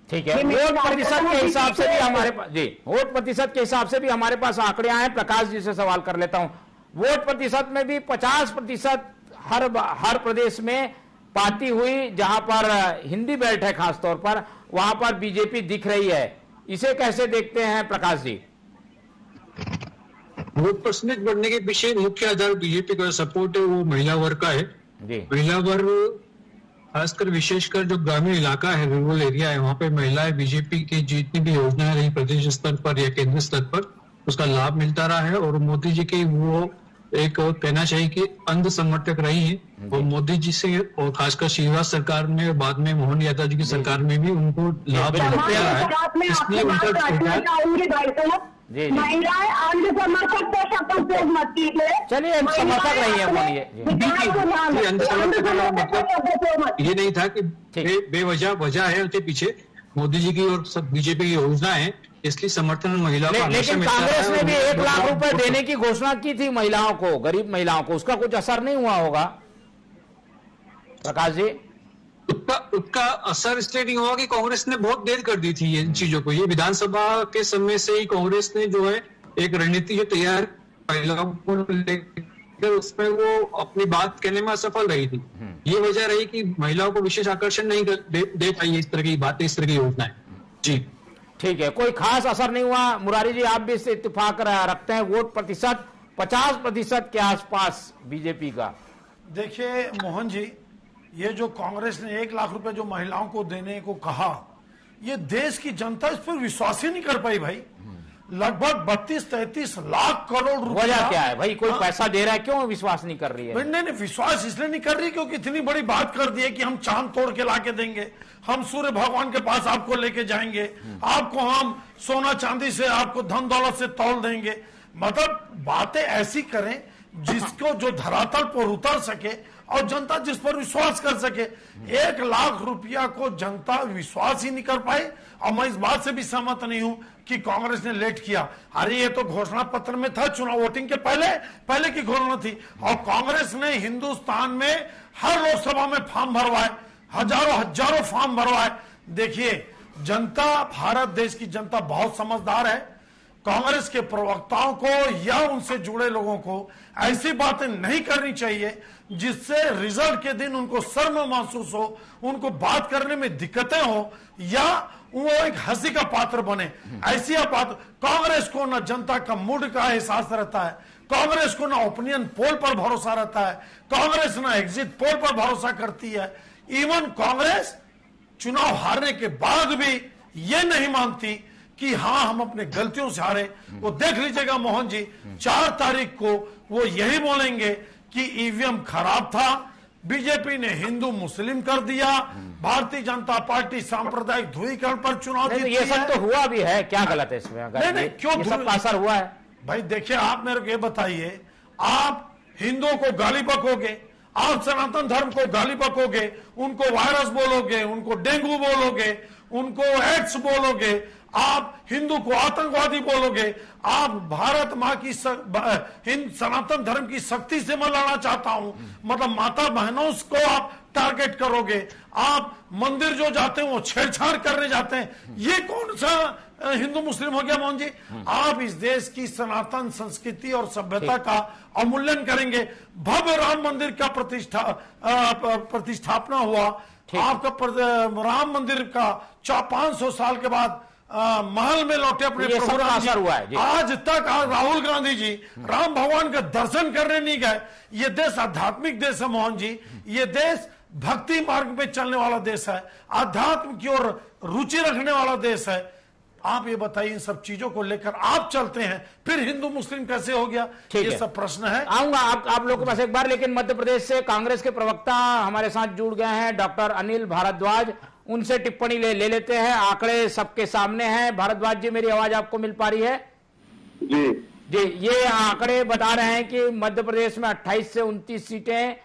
ठीक है, वोट प्रतिशत के हिसाब से भी हमारे पास वोट प्रतिशत के हिसाब से भी हमारे पास आंकड़े आए। प्रकाश जी से सवाल कर लेता हूं। वोट प्रतिशत में भी 50% हर प्रदेश में पाती हुई, जहां पर हिंदी बेल्ट है खासतौर पर, वहां पर बीजेपी दिख रही है। इसे कैसे देखते हैं प्रकाश जी? वोट परसेंटेज बढ़ने के पीछे मुख्य आधार बीजेपी का सपोर्ट है, वो महिला वर्ग का है। महिला वर्ग खासकर विशेषकर जो ग्रामीण इलाका है, रूरल एरिया है, वहां पे महिलाएं बीजेपी की जितनी भी योजनाएं रही प्रदेश स्तर पर या केंद्र स्तर पर, उसका लाभ मिलता रहा है। और मोदी जी की वो एक कहना चाहिए कि अंध समर्थक रही है और मोदी जी से और खासकर शिवराज सरकार में, बाद में मोहन यादव जी की सरकार में भी उनको लाभ मिलता है। इसलिए उनका महिलाएं अंध समर्थक को शपथ से मत कीजिए। चलिए समर्थक रही है, मतलब ये नहीं था कि बेवजह वजह है उनके पीछे मोदी जी की और सब बीजेपी की योजना है, इसलिए समर्थन महिलाओं का। लेकिन कांग्रेस ने भी 1 लाख रुपए देने की घोषणा की थी महिलाओं को, गरीब महिलाओं को, उसका कुछ असर नहीं हुआ होगा प्रकाश जी? उसका असर इसलिए नहीं हुआ कि कांग्रेस ने बहुत देर कर दी थी ये चीजों को। ये विधानसभा के समय से ही कांग्रेस ने जो है एक रणनीति जो तैयार महिलाओं को लेकर, उसमें वो अपनी बात कहने में असफल रही थी। ये वजह रही कि महिलाओं को विशेष आकर्षण नहीं दे पाई इस तरह की बातें, इस तरह की योजनाएं। जी ठीक है, कोई खास असर नहीं हुआ। मुरारी जी, आप भी इससे इत्तेफाक रखते हैं? वोट प्रतिशत 50% के आसपास बीजेपी का, देखिए मोहन जी, ये जो कांग्रेस ने 1 लाख रुपए जो महिलाओं को देने को कहा, ये देश की जनता इस पर विश्वास ही नहीं कर पाई भाई। लगभग 32-33 लाख करोड़ रुपया। वजह क्या है भाई? कोई पैसा दे रहा है, क्यों विश्वास नहीं कर रही है? नहीं, विश्वास इसलिए नहीं कर रही क्योंकि इतनी बड़ी बात कर दी है कि हम चांद तोड़ के लाके देंगे, हम सूर्य भगवान के पास आपको लेके जाएंगे, आपको हम सोना चांदी से, आपको धन दौलत से तौल देंगे। मतलब बातें ऐसी करें जिसको जो धरातल पर उतर सके और जनता जिस पर विश्वास कर सके। 1 लाख रुपया को जनता विश्वास ही नहीं कर पाई। और मैं इस बात से भी सहमत नहीं हूं कि कांग्रेस ने लेट किया। अरे ये तो घोषणा पत्र में था, चुनाव वोटिंग के पहले की घोषणा थी। और कांग्रेस ने हिंदुस्तान में हर लोकसभा में फॉर्म भरवाए, हजारों फॉर्म भरवाए। देखिए, जनता, भारत देश की जनता बहुत समझदार है। कांग्रेस के प्रवक्ताओं को या उनसे जुड़े लोगों को ऐसी बातें नहीं करनी चाहिए जिससे रिजल्ट के दिन उनको शर्म महसूस हो, उनको बात करने में दिक्कतें हो या वो एक हंसी का पात्र बने। ऐसी बात, कांग्रेस को ना जनता का मूड का एहसास रहता है, कांग्रेस को ना ओपिनियन पोल पर भरोसा रहता है, कांग्रेस ना एग्जिट पोल पर भरोसा करती है। इवन कांग्रेस चुनाव हारने के बाद भी ये नहीं मानती कि हाँ हम अपने गलतियों से हारे। वो देख लीजिएगा मोहन जी, 4 तारीख को वो यही बोलेंगे कि ईवीएम खराब था, बीजेपी ने हिंदू मुस्लिम कर दिया, भारतीय जनता पार्टी सांप्रदायिक ध्रुवीकरण पर चुनाव जीती है। ये सब तो हुआ भी है, क्या गलत है इसमें? नहीं, क्यों सब असर हुआ है? भाई देखिए, आप मेरे को ये बताइए, आप हिंदुओं को गाली बकोगे, आप सनातन धर्म को गाली बकोगे, उनको वायरस बोलोगे, उनको डेंगू बोलोगे, उनको एड्स बोलोगे, आप हिंदू को आतंकवादी बोलोगे, आप भारत माँ की सनातन धर्म की शक्ति से मैं लड़ना चाहता हूं, मतलब माता बहनों को आप टारगेट करोगे, आप मंदिर जो जाते हैं वो छेड़छाड़ करने जाते हैं। ये कौन सा हिंदू मुस्लिम हो गया मोहन जी? आप इस देश की सनातन संस्कृति और सभ्यता का अवमूल्यन करेंगे। भव्य राम मंदिर का प्रतिष्ठापना हुआ, आपका राम मंदिर का 500 साल के बाद महल में लौटे अपने प्रभु राम जी। हुआ है। आज तक राहुल गांधी जी राम भगवान का दर्शन करने नहीं गए। ये देश आध्यात्मिक देश है मोहन जी, ये देश भक्ति मार्ग पे चलने वाला देश है, आध्यात्म की ओर रुचि रखने वाला देश है। आप ये बताइए, इन सब चीजों को लेकर आप चलते हैं, फिर हिंदू मुस्लिम कैसे हो गया? ये सब प्रश्न है। आऊंगा आप लोगों के पास एक बार, लेकिन मध्य प्रदेश से कांग्रेस के प्रवक्ता हमारे साथ जुड़ गए हैं, डॉक्टर अनिल भारद्वाज। उनसे टिप्पणी ले लेते हैं। आंकड़े सबके सामने हैं। भारद्वाज जी, मेरी आवाज आपको मिल पा रही है? जी, ये आंकड़े बता रहे हैं कि मध्य प्रदेश में 28 से 29 सीटें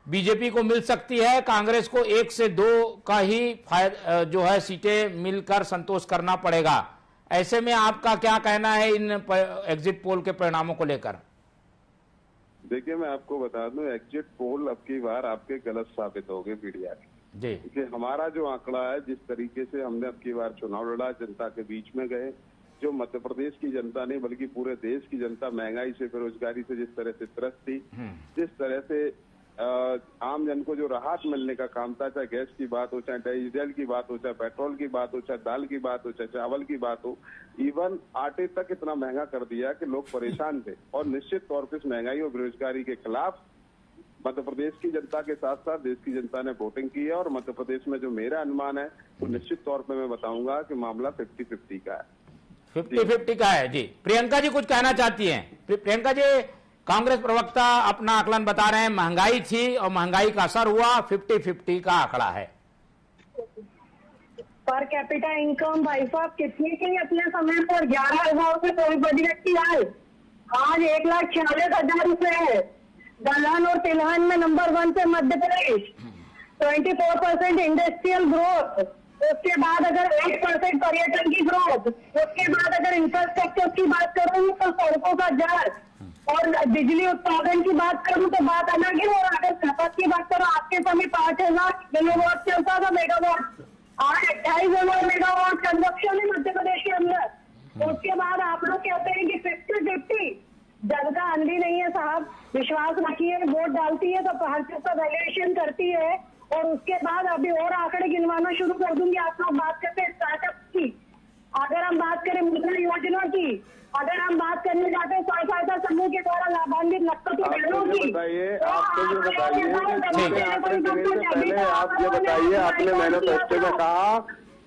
बीजेपी को मिल सकती है, कांग्रेस को 1 से 2 का ही जो है सीटें मिलकर संतोष करना पड़ेगा। ऐसे में आपका क्या कहना है इन एग्जिट पोल के परिणामों को लेकर? देखिए, मैं आपको बता दूं, एग्जिट पोल अब की बार आपके गलत साबित हो गए मीडिया के। जी, हमारा जो आंकड़ा है, जिस तरीके से हमने अब की बार चुनाव लड़ा, जनता के बीच में गए, जो मध्य प्रदेश की जनता नहीं बल्कि पूरे देश की जनता महंगाई से, बेरोजगारी से जिस तरह से त्रस्त थी, जिस तरह से आम जन को जो राहत मिलने का काम था, चाहे गैस की बात हो, चाहे डीजल की बात हो, चाहे पेट्रोल की बात हो, चाहे दाल की बात हो, चाहे चावल की बात हो, इवन आटे तक इतना महंगा कर दिया कि लोग परेशान थे। और निश्चित तौर पर इस महंगाई और बेरोजगारी के खिलाफ मध्य प्रदेश की जनता के साथ साथ देश की जनता ने वोटिंग की है। और मध्य प्रदेश में जो मेरा अनुमान है, वो निश्चित तौर पर मैं बताऊंगा कि मामला 50-50 का है। 50-50 का है। जी, प्रियंका जी कुछ कहना चाहती हैं? प्रियंका जी, कांग्रेस प्रवक्ता अपना आकलन बता रहे हैं, महंगाई थी और महंगाई का असर हुआ, 50-50 का आंकड़ा है। पर कैपिटा इनकम भाई साहब कितनी थी अपने समय पर? 11,000 से कोई बड़ी व्यक्ति आए, आज 1,46,000 रुपए है। दलहन और तिलहन में नंबर 1 पे मध्य प्रदेश, 24% इंडस्ट्रियल ग्रोथ, उसके बाद अगर 8% पर्यटन की ग्रोथ, उसके बाद अगर इंफ्रास्ट्रक्चर की बात करूँ तो सड़कों का जाल, और बिजली उत्पादन की बात करूं तो बात अलग है। और अगर खपत की बात करूं, आपके समय 5,000 किलोवाट चलता था मेगावाट, आज 28,000 मेगावाट कंजप्शन है मध्य प्रदेश के अंदर। उसके बाद आप लोग कहते हैं कि 50-50, जनता अंधी नहीं है साहब, विश्वास रखिए, वोट डालती है तो हर चीज का वैल्यूएशन करती है। और उसके बाद अभी और आंकड़े गिनवाना शुरू कर दूंगी। आप लोग बात करते हैं स्टार्टअप की, अगर हम बात करें मुद्रा योजना की, अगर हम बात करने जाते हैं स्वयं सहायता समूह के द्वारा लाभान्वित लखपति बहनों की, बताइए, आपको ये बताइए, आप ये बताइए, आपने मैनिफेस्टो में कहा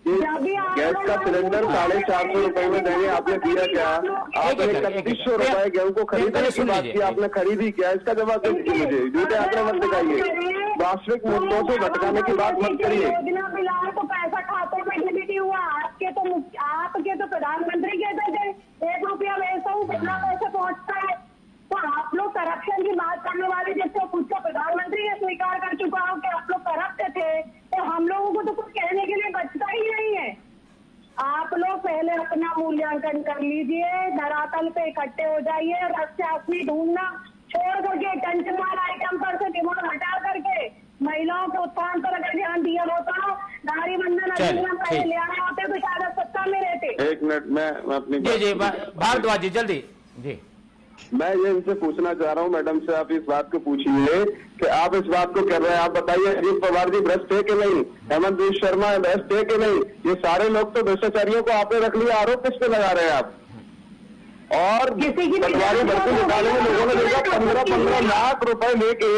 कि गैस का सिलेंडर 450 रुपए में देंगे, आपने दिया क्या? आपने 3100 रुपए गेहूं को खरीदने की बात की, आपने खरीदी क्या? इसका जवाब दीजिए मुझे, झूठे आंकड़े मत दिखाइए, वास्तविक मुद्दों से भटकाने की बात मत करिए। योजना मिला तो पैसा खातों में डीबीटी हुआ, आपके तो प्रधानमंत्री कहते थे 1 रुपया वैसा हूँ कितना पैसा पहुंचता है। तो आप लोग करप्शन की बात करने वाले, जिसको खुद का प्रधानमंत्री ये स्वीकार कर चुका हो कि आप लोग करप्ट थे, तो हम लोगों को तो कुछ कहने के लिए बचता ही नहीं है। आप लोग पहले अपना मूल्यांकन कर लीजिए, धरातल पे इकट्ठे हो जाइए, रस्सी ढूंढना छोड़ करके टंचमार आइटम पर से दिमाग हटा करके महिलाओं के उत्थान पर अगर ध्यान दिया होता, नारी बंधन अधिनियम पहले ले आए होते तो शायद सत्ता में रहते। 1 मिनट मैं अपनी जी भारद्वाज जी जल्दी जी। मैं ये इनसे पूछना चाह रहा हूँ, मैडम से आप इस बात को पूछिए कि आप इस बात को कर रहे हैं, आप बताइए अजीत पवार जी भ्रष्ट है कि नहीं, हेमंत बिस्वा शर्मा भ्रष्ट है कि नहीं? ये सारे लोग तो भ्रष्टाचारियों को आपने रख लिया, आरोप किस पे लगा रहे हैं आप? और पटवारी भर्ती निकालने में लोगों ने देखा 15-15 लाख रुपए लेके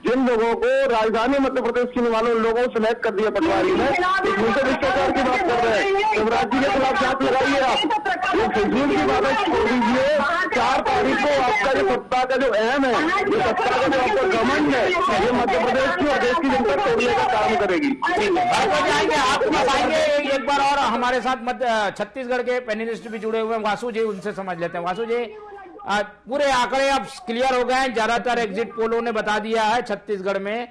जिन लोगों को राजधानी मध्य प्रदेश की वालों लोगों को सिलेक्ट कर दिया पटवारी ने, दूसरे भ्रष्टाचार की बात कर रहे हैं। शिवराज जी के खिलाफ जांच लगाइए आप, ये फिजूल की बातें छोड़ दीजिए। 4 तारीख को आपका जो सत्ता का जो अहम है, ये सत्ता का जो आपका घमंड है, ये मध्य प्रदेश की और देश की जनता तोड़ने का काम करेगी। आएंगे आपके पास आएंगे एक बार, और हमारे साथ छत्तीसगढ़ के पैनलिस्ट भी जुड़े हुए हैं, वासु जी, उनसे समझ लेते हैं। वासु जी, पूरे आंकड़े अब क्लियर हो गए हैं, ज्यादातर एग्जिट पोलों ने बता दिया है छत्तीसगढ़ में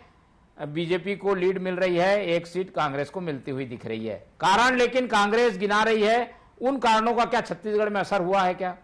बीजेपी को लीड मिल रही है, 1 सीट कांग्रेस को मिलती हुई दिख रही है। कारण लेकिन कांग्रेस गिना रही है, उन कारणों का क्या छत्तीसगढ़ में असर हुआ है क्या?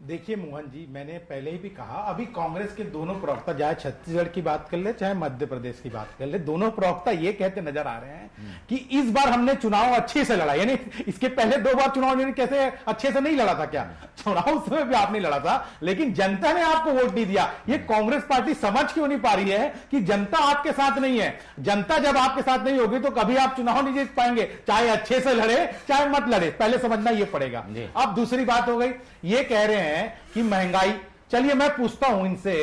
देखिए मोहन जी, मैंने पहले ही भी कहा, अभी कांग्रेस के दोनों प्रवक्ता, चाहे छत्तीसगढ़ की बात कर ले चाहे मध्य प्रदेश की बात कर ले, दोनों प्रवक्ता ये कहते नजर आ रहे हैं कि इस बार हमने चुनाव अच्छे से लड़ा। यानी इसके पहले 2 बार चुनाव कैसे अच्छे से नहीं लड़ा था क्या? चुनाव उस समय भी आपने लड़ा था, लेकिन जनता ने आपको वोट नहीं दिया। ये कांग्रेस पार्टी समझ क्यों नहीं पा रही है कि जनता आपके साथ नहीं है। जनता जब आपके साथ नहीं होगी तो कभी आप चुनाव नहीं जीत पाएंगे, चाहे अच्छे से लड़े चाहे मत लड़े, पहले समझना ये पड़ेगा। अब दूसरी बात हो गई, ये कह रहे हैं कि महंगाई, चलिए मैं पूछता हूं इनसे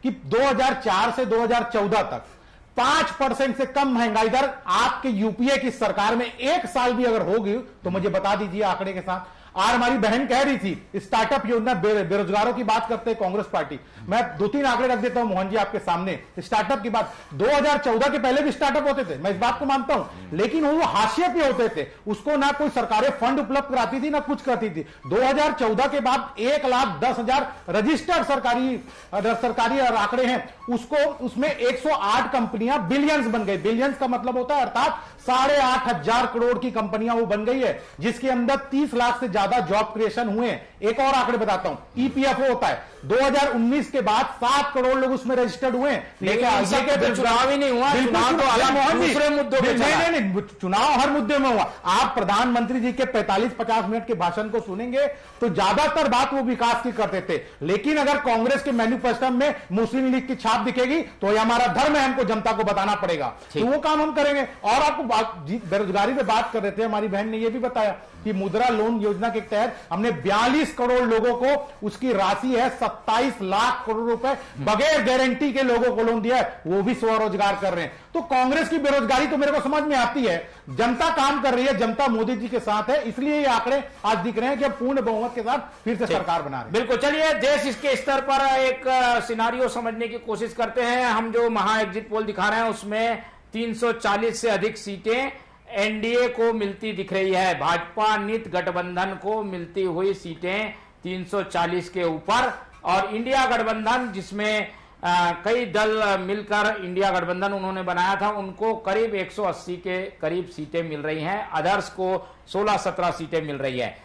कि 2004 से 2014 तक 5% से कम महंगाई दर आपके यूपीए की सरकार में 1 साल भी अगर होगी तो मुझे बता दीजिए आंकड़े के साथ। और हमारी बहन कह रही थी स्टार्टअप योजना, बेरोजगारों की बात करते हैं कांग्रेस पार्टी। मैं 2-3 आंकड़े रख देता हूं मोहन जी आपके सामने। स्टार्टअप की बात 2014 के पहले भी स्टार्टअप होते थे, मैं इस बात को मानता हूं, लेकिन वो हाशिए पे होते थे, उसको ना कोई सरकारें फंड उपलब्ध कराती थी ना कुछ करती थी। 2014 के बाद 1,10,000 रजिस्टर्ड सरकारी आंकड़े हैं, उसमें 108 कंपनियां बिलियंस बन गई। बिलियंस का मतलब होता है अर्थात 8,500 करोड़ की कंपनियां वो बन गई है, जिसके अंदर 30 लाख से ज्यादा जॉब क्रिएशन हुए हैं। एक और आंकड़े बताता हूं, ईपीएफओ होता है, 2019 के बाद 7 करोड़ लोग उसमें रजिस्टर्ड हुए हैं। लेकिन चुनाव ही नहीं हुआ, चुनाव तो अलग दूसरे मुद्दों पे नहीं, चुनाव हर मुद्दे में हुआ। आप प्रधानमंत्री जी के 45-50 मिनट के भाषण को सुनेंगे तो ज्यादातर बात वो विकास की करते थे, लेकिन अगर कांग्रेस के मैनिफेस्टो में मुस्लिम लीग की छाप दिखेगी तो ये हमारा धर्म है, हमको जनता को बताना पड़ेगा, तो वो काम हम करेंगे। और आपको बेरोजगारी पे बात कर रहे थे, हमारी बहन ने यह भी बताया कि मुद्रा लोन योजना के तहत हमने 42 करोड़ लोगों को, उसकी राशि है 27 लाख करोड़ रुपए, बगैर गारंटी के लोगों को लोन दिया है, वो भी स्वरोजगार कर रहे हैं। तो कांग्रेस की बेरोजगारी तो मेरे को समझ में आती है, जनता काम कर रही है, जनता मोदी जी के साथ है, इसलिए ये आंकड़े आज दिख रहे हैं कि पूर्ण बहुमत के साथ फिर से सरकार बना रहे हैं। बिल्कुल, चलिए देश इसके स्तर पर एक सिनारियो समझने की कोशिश करते हैं। हम जो महा एग्जिट पोल दिखा रहे हैं उसमें 340 से अधिक सीटें एनडीए को मिलती दिख रही है, भाजपा नित गठबंधन को मिलती हुई सीटें 340 के ऊपर, और इंडिया गठबंधन जिसमें कई दल मिलकर इंडिया गठबंधन उन्होंने बनाया था, उनको करीब 180 के करीब सीटें मिल रही हैं, अदर्स को 16-17 सीटें मिल रही है।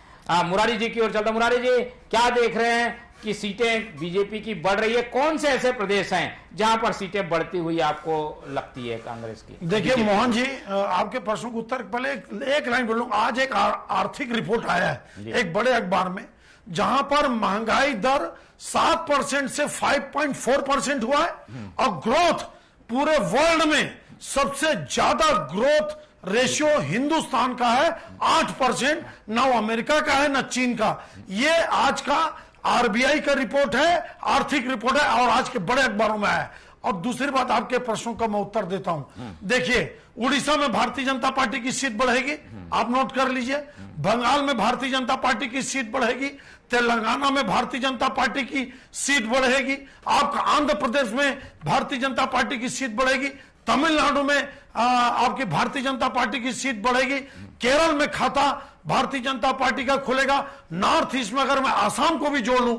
मुरारी जी की ओर चलता, मुरारी जी क्या देख रहे हैं कि सीटें बीजेपी की बढ़ रही है? कौन से ऐसे प्रदेश हैं जहां पर सीटें बढ़ती हुई आपको लगती है कांग्रेस की? देखिए मोहन जी, आपके प्रश्न को उत्तर पहले एक लाइन बोलूं। आज एक आर्थिक रिपोर्ट आया है एक बड़े अखबार में, जहां पर महंगाई दर 7% से 5.4% हुआ है, और ग्रोथ पूरे वर्ल्ड में सबसे ज्यादा ग्रोथ रेशियो हिंदुस्तान का है 8%, ना अमेरिका का है ना चीन का। ये आज का आरबीआई का रिपोर्ट है, आर्थिक रिपोर्ट है और आज के बड़े अखबारों में है। और दूसरी बात, आपके प्रश्नों का मैं उत्तर देता हूं। देखिए, उड़ीसा में भारतीय जनता पार्टी की सीट बढ़ेगी, आप नोट कर लीजिए। बंगाल में भारतीय जनता पार्टी की सीट बढ़ेगी, तेलंगाना में भारतीय जनता पार्टी की सीट बढ़ेगी, आपका आंध्र प्रदेश में भारतीय जनता पार्टी की सीट बढ़ेगी, तमिलनाडु में आपकी भारतीय जनता पार्टी की सीट बढ़ेगी, केरल में खाता भारतीय जनता पार्टी का खुलेगा। नॉर्थ ईस्ट में अगर मैं आसाम को भी जोड़ लूं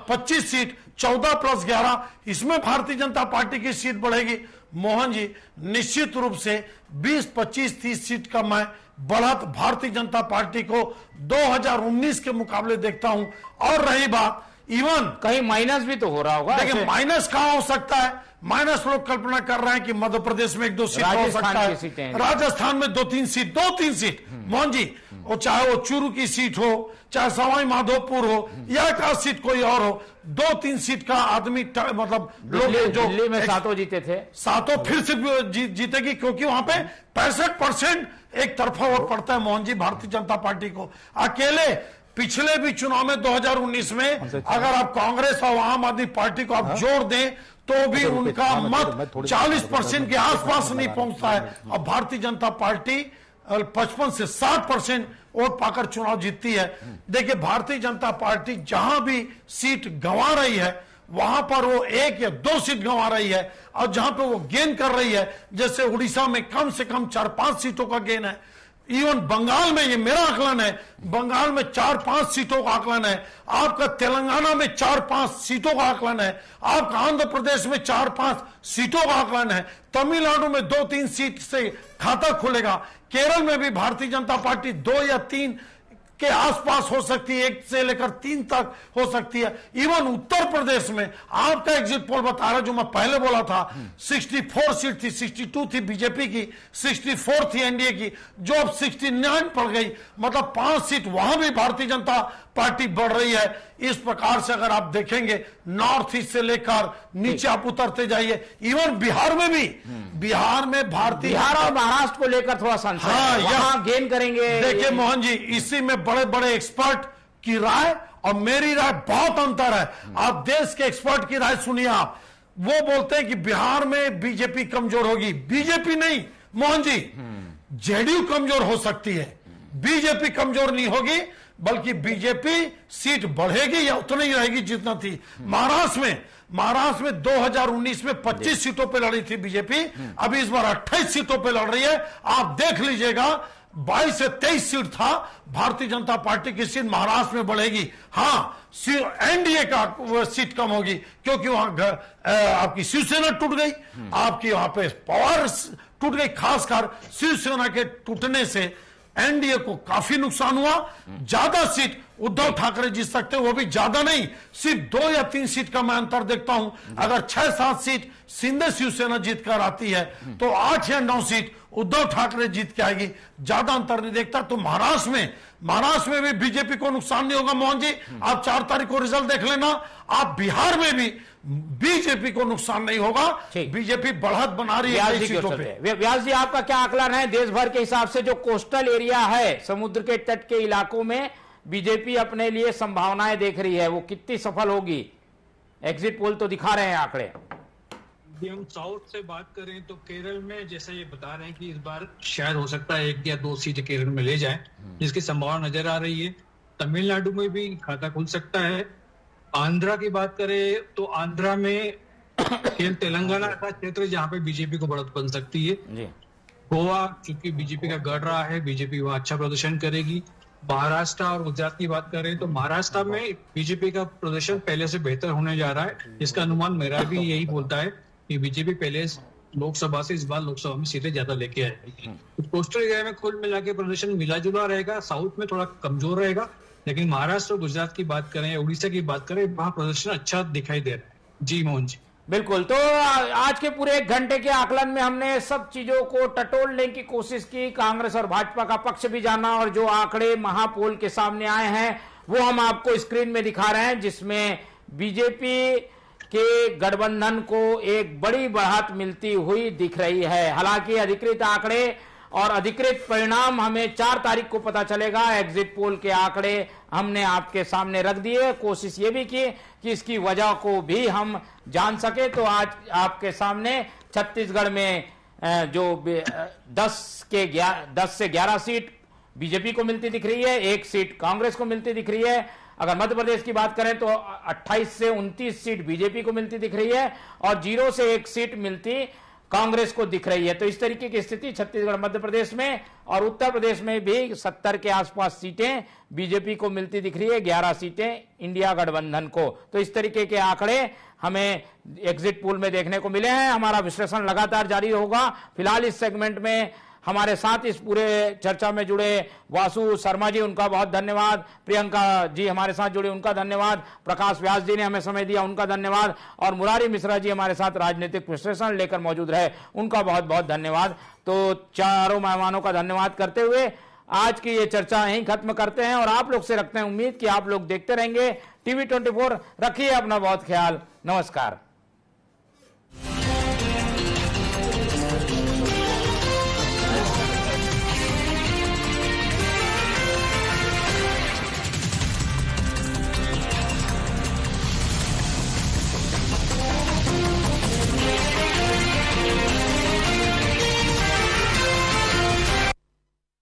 25 सीट, 14 + 11, इसमें भारतीय जनता पार्टी की सीट बढ़ेगी। मोहन जी, निश्चित रूप से 20, 25, 30 सीट का मैं बढ़त भारतीय जनता पार्टी को 2019 के मुकाबले देखता हूं। और रही बात, इवन कहीं माइनस भी तो हो रहा होगा। देखिए, माइनस कहां हो सकता है? माइनस लोग कल्पना कर रहे हैं कि मध्य प्रदेश में 1-2 सीट हो सकता है, राजस्थान में 2-3 सीट, मोहन जी, और चाहे वो चूरू की सीट हो, चाहे सवाई माधोपुर हो या एक सीट कोई और हो, 2-3 सीट का आदमी मतलब लोग जो दिल्ली में 7 जीते थे, 7 फिर से जीतेगी, क्योंकि वहां पे 65% एक तरफा वोट पड़ता है मोहन जी भारतीय जनता पार्टी को। अकेले पिछले भी चुनाव में 2019 में अगर आप कांग्रेस और आम आदमी पार्टी को आप जोड़ दें तो भी उनका मत 40% के आसपास नहीं पहुंचता है। और भारतीय जनता पार्टी 55 से 60% वोट पाकर चुनाव जीतती है। देखिए, भारतीय जनता पार्टी जहां भी सीट गंवा रही है वहां पर वो 1 या 2 सीट गंवा रही है, और जहां पे वो गेन कर रही है, जैसे उड़ीसा में कम से कम 4-5 सीटों का गेन है। इवन बंगाल में, ये मेरा आकलन है, बंगाल में 4-5 सीटों का आकलन है। आपका तेलंगाना में 4-5 सीटों का आकलन है। आपका आंध्र प्रदेश में 4-5 सीटों का आकलन है। तमिलनाडु में 2-3 सीट से खाता खुलेगा। केरल में भी भारतीय जनता पार्टी 2 या 3 के आसपास हो सकती है, 1 से लेकर 3 तक हो सकती है। इवन उत्तर प्रदेश में आपका एग्जिट पोल बता रहा है, जो मैं पहले बोला था, 64 सीट थी, 62 थी बीजेपी की, 64 थी एनडीए की, जो अब 69 पड़ गई, मतलब 5 सीट वहां भी भारतीय जनता पार्टी बढ़ रही है। इस प्रकार से अगर आप देखेंगे नॉर्थ ईस्ट से लेकर नीचे आप उतरते जाइए, इवन बिहार में भी, बिहार में भारतीय, बिहार और महाराष्ट्र को लेकर थोड़ा संशय है, वहां गेन करेंगे। देखिए मोहन जी, इसी में बड़े बड़े एक्सपर्ट की राय और मेरी राय बहुत अंतर है। आप देश के एक्सपर्ट की राय सुनिए। आप वो बोलते हैं कि बिहार में बीजेपी कमजोर होगी। बीजेपी नहीं मोहन जी, जेडीयू कमजोर हो सकती है, बीजेपी कमजोर नहीं होगी, बल्कि बीजेपी सीट बढ़ेगी या उतनी ही रहेगी जितना थी। महाराष्ट्र में 2019 में 25 सीटों पे लड़ी थी बीजेपी, अभी इस बार 28 सीटों पे लड़ रही है। आप देख लीजिएगा, 22 से 23 सीट था भारतीय जनता पार्टी की सीट महाराष्ट्र में बढ़ेगी। हाँ, एनडीए का सीट कम होगी, क्योंकि वहां आपकी शिवसेना टूट गई, आपकी वहां पे पावर टूट गई। खासकर शिवसेना के टूटने से एनडीए को काफी नुकसान हुआ। ज्यादा सीट उद्धव ठाकरे जीत सकते, वो भी ज्यादा नहीं, सिर्फ 2 या 3 सीट का मैं अंतर देखता हूं। अगर 6-7 सीट शिंदे शिवसेना जीत कर आती है तो 8 या 9 सीट उद्धव ठाकरे जीत के आएगी, ज्यादा अंतर नहीं देखता। तो महाराष्ट्र में भी बीजेपी को नुकसान नहीं होगा मोहन जी। आप 4 तारीख को रिजल्ट देख लेना। आप बिहार में भी बीजेपी को नुकसान नहीं होगा, बीजेपी बढ़त बना रही है सीटों पे। व्यास जी, आपका क्या आकलन है? देश भर के हिसाब से जो कोस्टल एरिया है, समुद्र के तट के इलाकों में बीजेपी अपने लिए संभावनाएं देख रही है, वो कितनी सफल होगी? एग्जिट पोल तो दिखा रहे हैं आंकड़े। यदि हम साउथ से बात करें तो केरल में जैसा ये बता रहे हैं कि इस बार शायद हो सकता है 1 या 2 सीट केरल में ले जाए, जिसकी संभावना नजर आ रही है। तमिलनाडु में भी खाता खुल सकता है। आंध्रा की बात करें तो आंध्रा में तेलंगाना का क्षेत्र जहां पे बीजेपी को बढ़त बन सकती है। गोवा चूंकि बीजेपी का गढ़ रहा है, बीजेपी वहां अच्छा प्रदर्शन करेगी। महाराष्ट्र और गुजरात की बात करें तो महाराष्ट्र में बीजेपी का प्रदर्शन पहले से बेहतर होने जा रहा है, जिसका अनुमान मेरा भी यही बोलता है कि बीजेपी पहले लोकसभा से इस बार लोकसभा में सीटें ज्यादा लेके आएगी। तो कोस्टल एरिया में कुल मिला के प्रदर्शन मिला जुला रहेगा, साउथ में थोड़ा कमजोर रहेगा, लेकिन महाराष्ट्र और गुजरात की बात करें या उड़ीसा की बात करें, वहां प्रदर्शन अच्छा दिखाई दे रहा है। जी मोहन जी, बिल्कुल। तो आज के पूरे 1 घंटे के आकलन में हमने सब चीजों को टटोलने की कोशिश की, कांग्रेस और भाजपा का पक्ष भी जाना, और जो आंकड़े महापोल के सामने आए हैं वो हम आपको स्क्रीन में दिखा रहे हैं, जिसमें बीजेपी के गठबंधन को एक बड़ी बढ़त मिलती हुई दिख रही है। हालांकि अधिकृत आंकड़े और अधिकृत परिणाम हमें 4 तारीख को पता चलेगा। एग्जिट पोल के आंकड़े हमने आपके सामने रख दिए, कोशिश ये भी की कि इसकी वजह को भी हम जान सके। तो आज आपके सामने छत्तीसगढ़ में जो 10 से 11 सीट बीजेपी को मिलती दिख रही है, 1 सीट कांग्रेस को मिलती दिख रही है। अगर मध्य प्रदेश की बात करें तो 28 से 29 सीट बीजेपी को मिलती दिख रही है और 0 से 1 सीट मिलती कांग्रेस को दिख रही है। तो इस तरीके की स्थिति छत्तीसगढ़, मध्य प्रदेश में और उत्तर प्रदेश में भी 70 के आसपास सीटें बीजेपी को मिलती दिख रही है, 11 सीटें इंडिया गठबंधन को। तो इस तरीके के आंकड़े हमें एग्जिट पोल में देखने को मिले हैं। हमारा विश्लेषण लगातार जारी होगा। फिलहाल इस सेगमेंट में हमारे साथ इस पूरे चर्चा में जुड़े वासु शर्मा जी, उनका बहुत धन्यवाद। प्रियंका जी हमारे साथ जुड़े, उनका धन्यवाद। प्रकाश व्यास जी ने हमें समय दिया, उनका धन्यवाद। और मुरारी मिश्रा जी हमारे साथ राजनीतिक विश्लेषण लेकर मौजूद रहे, उनका बहुत बहुत धन्यवाद। तो चारों मेहमानों का धन्यवाद करते हुए आज की ये चर्चा यहीं खत्म करते हैं और आप लोग से रखते हैं उम्मीद कि आप लोग देखते रहेंगे TV 24। रखिए अपना बहुत ख्याल। नमस्कार।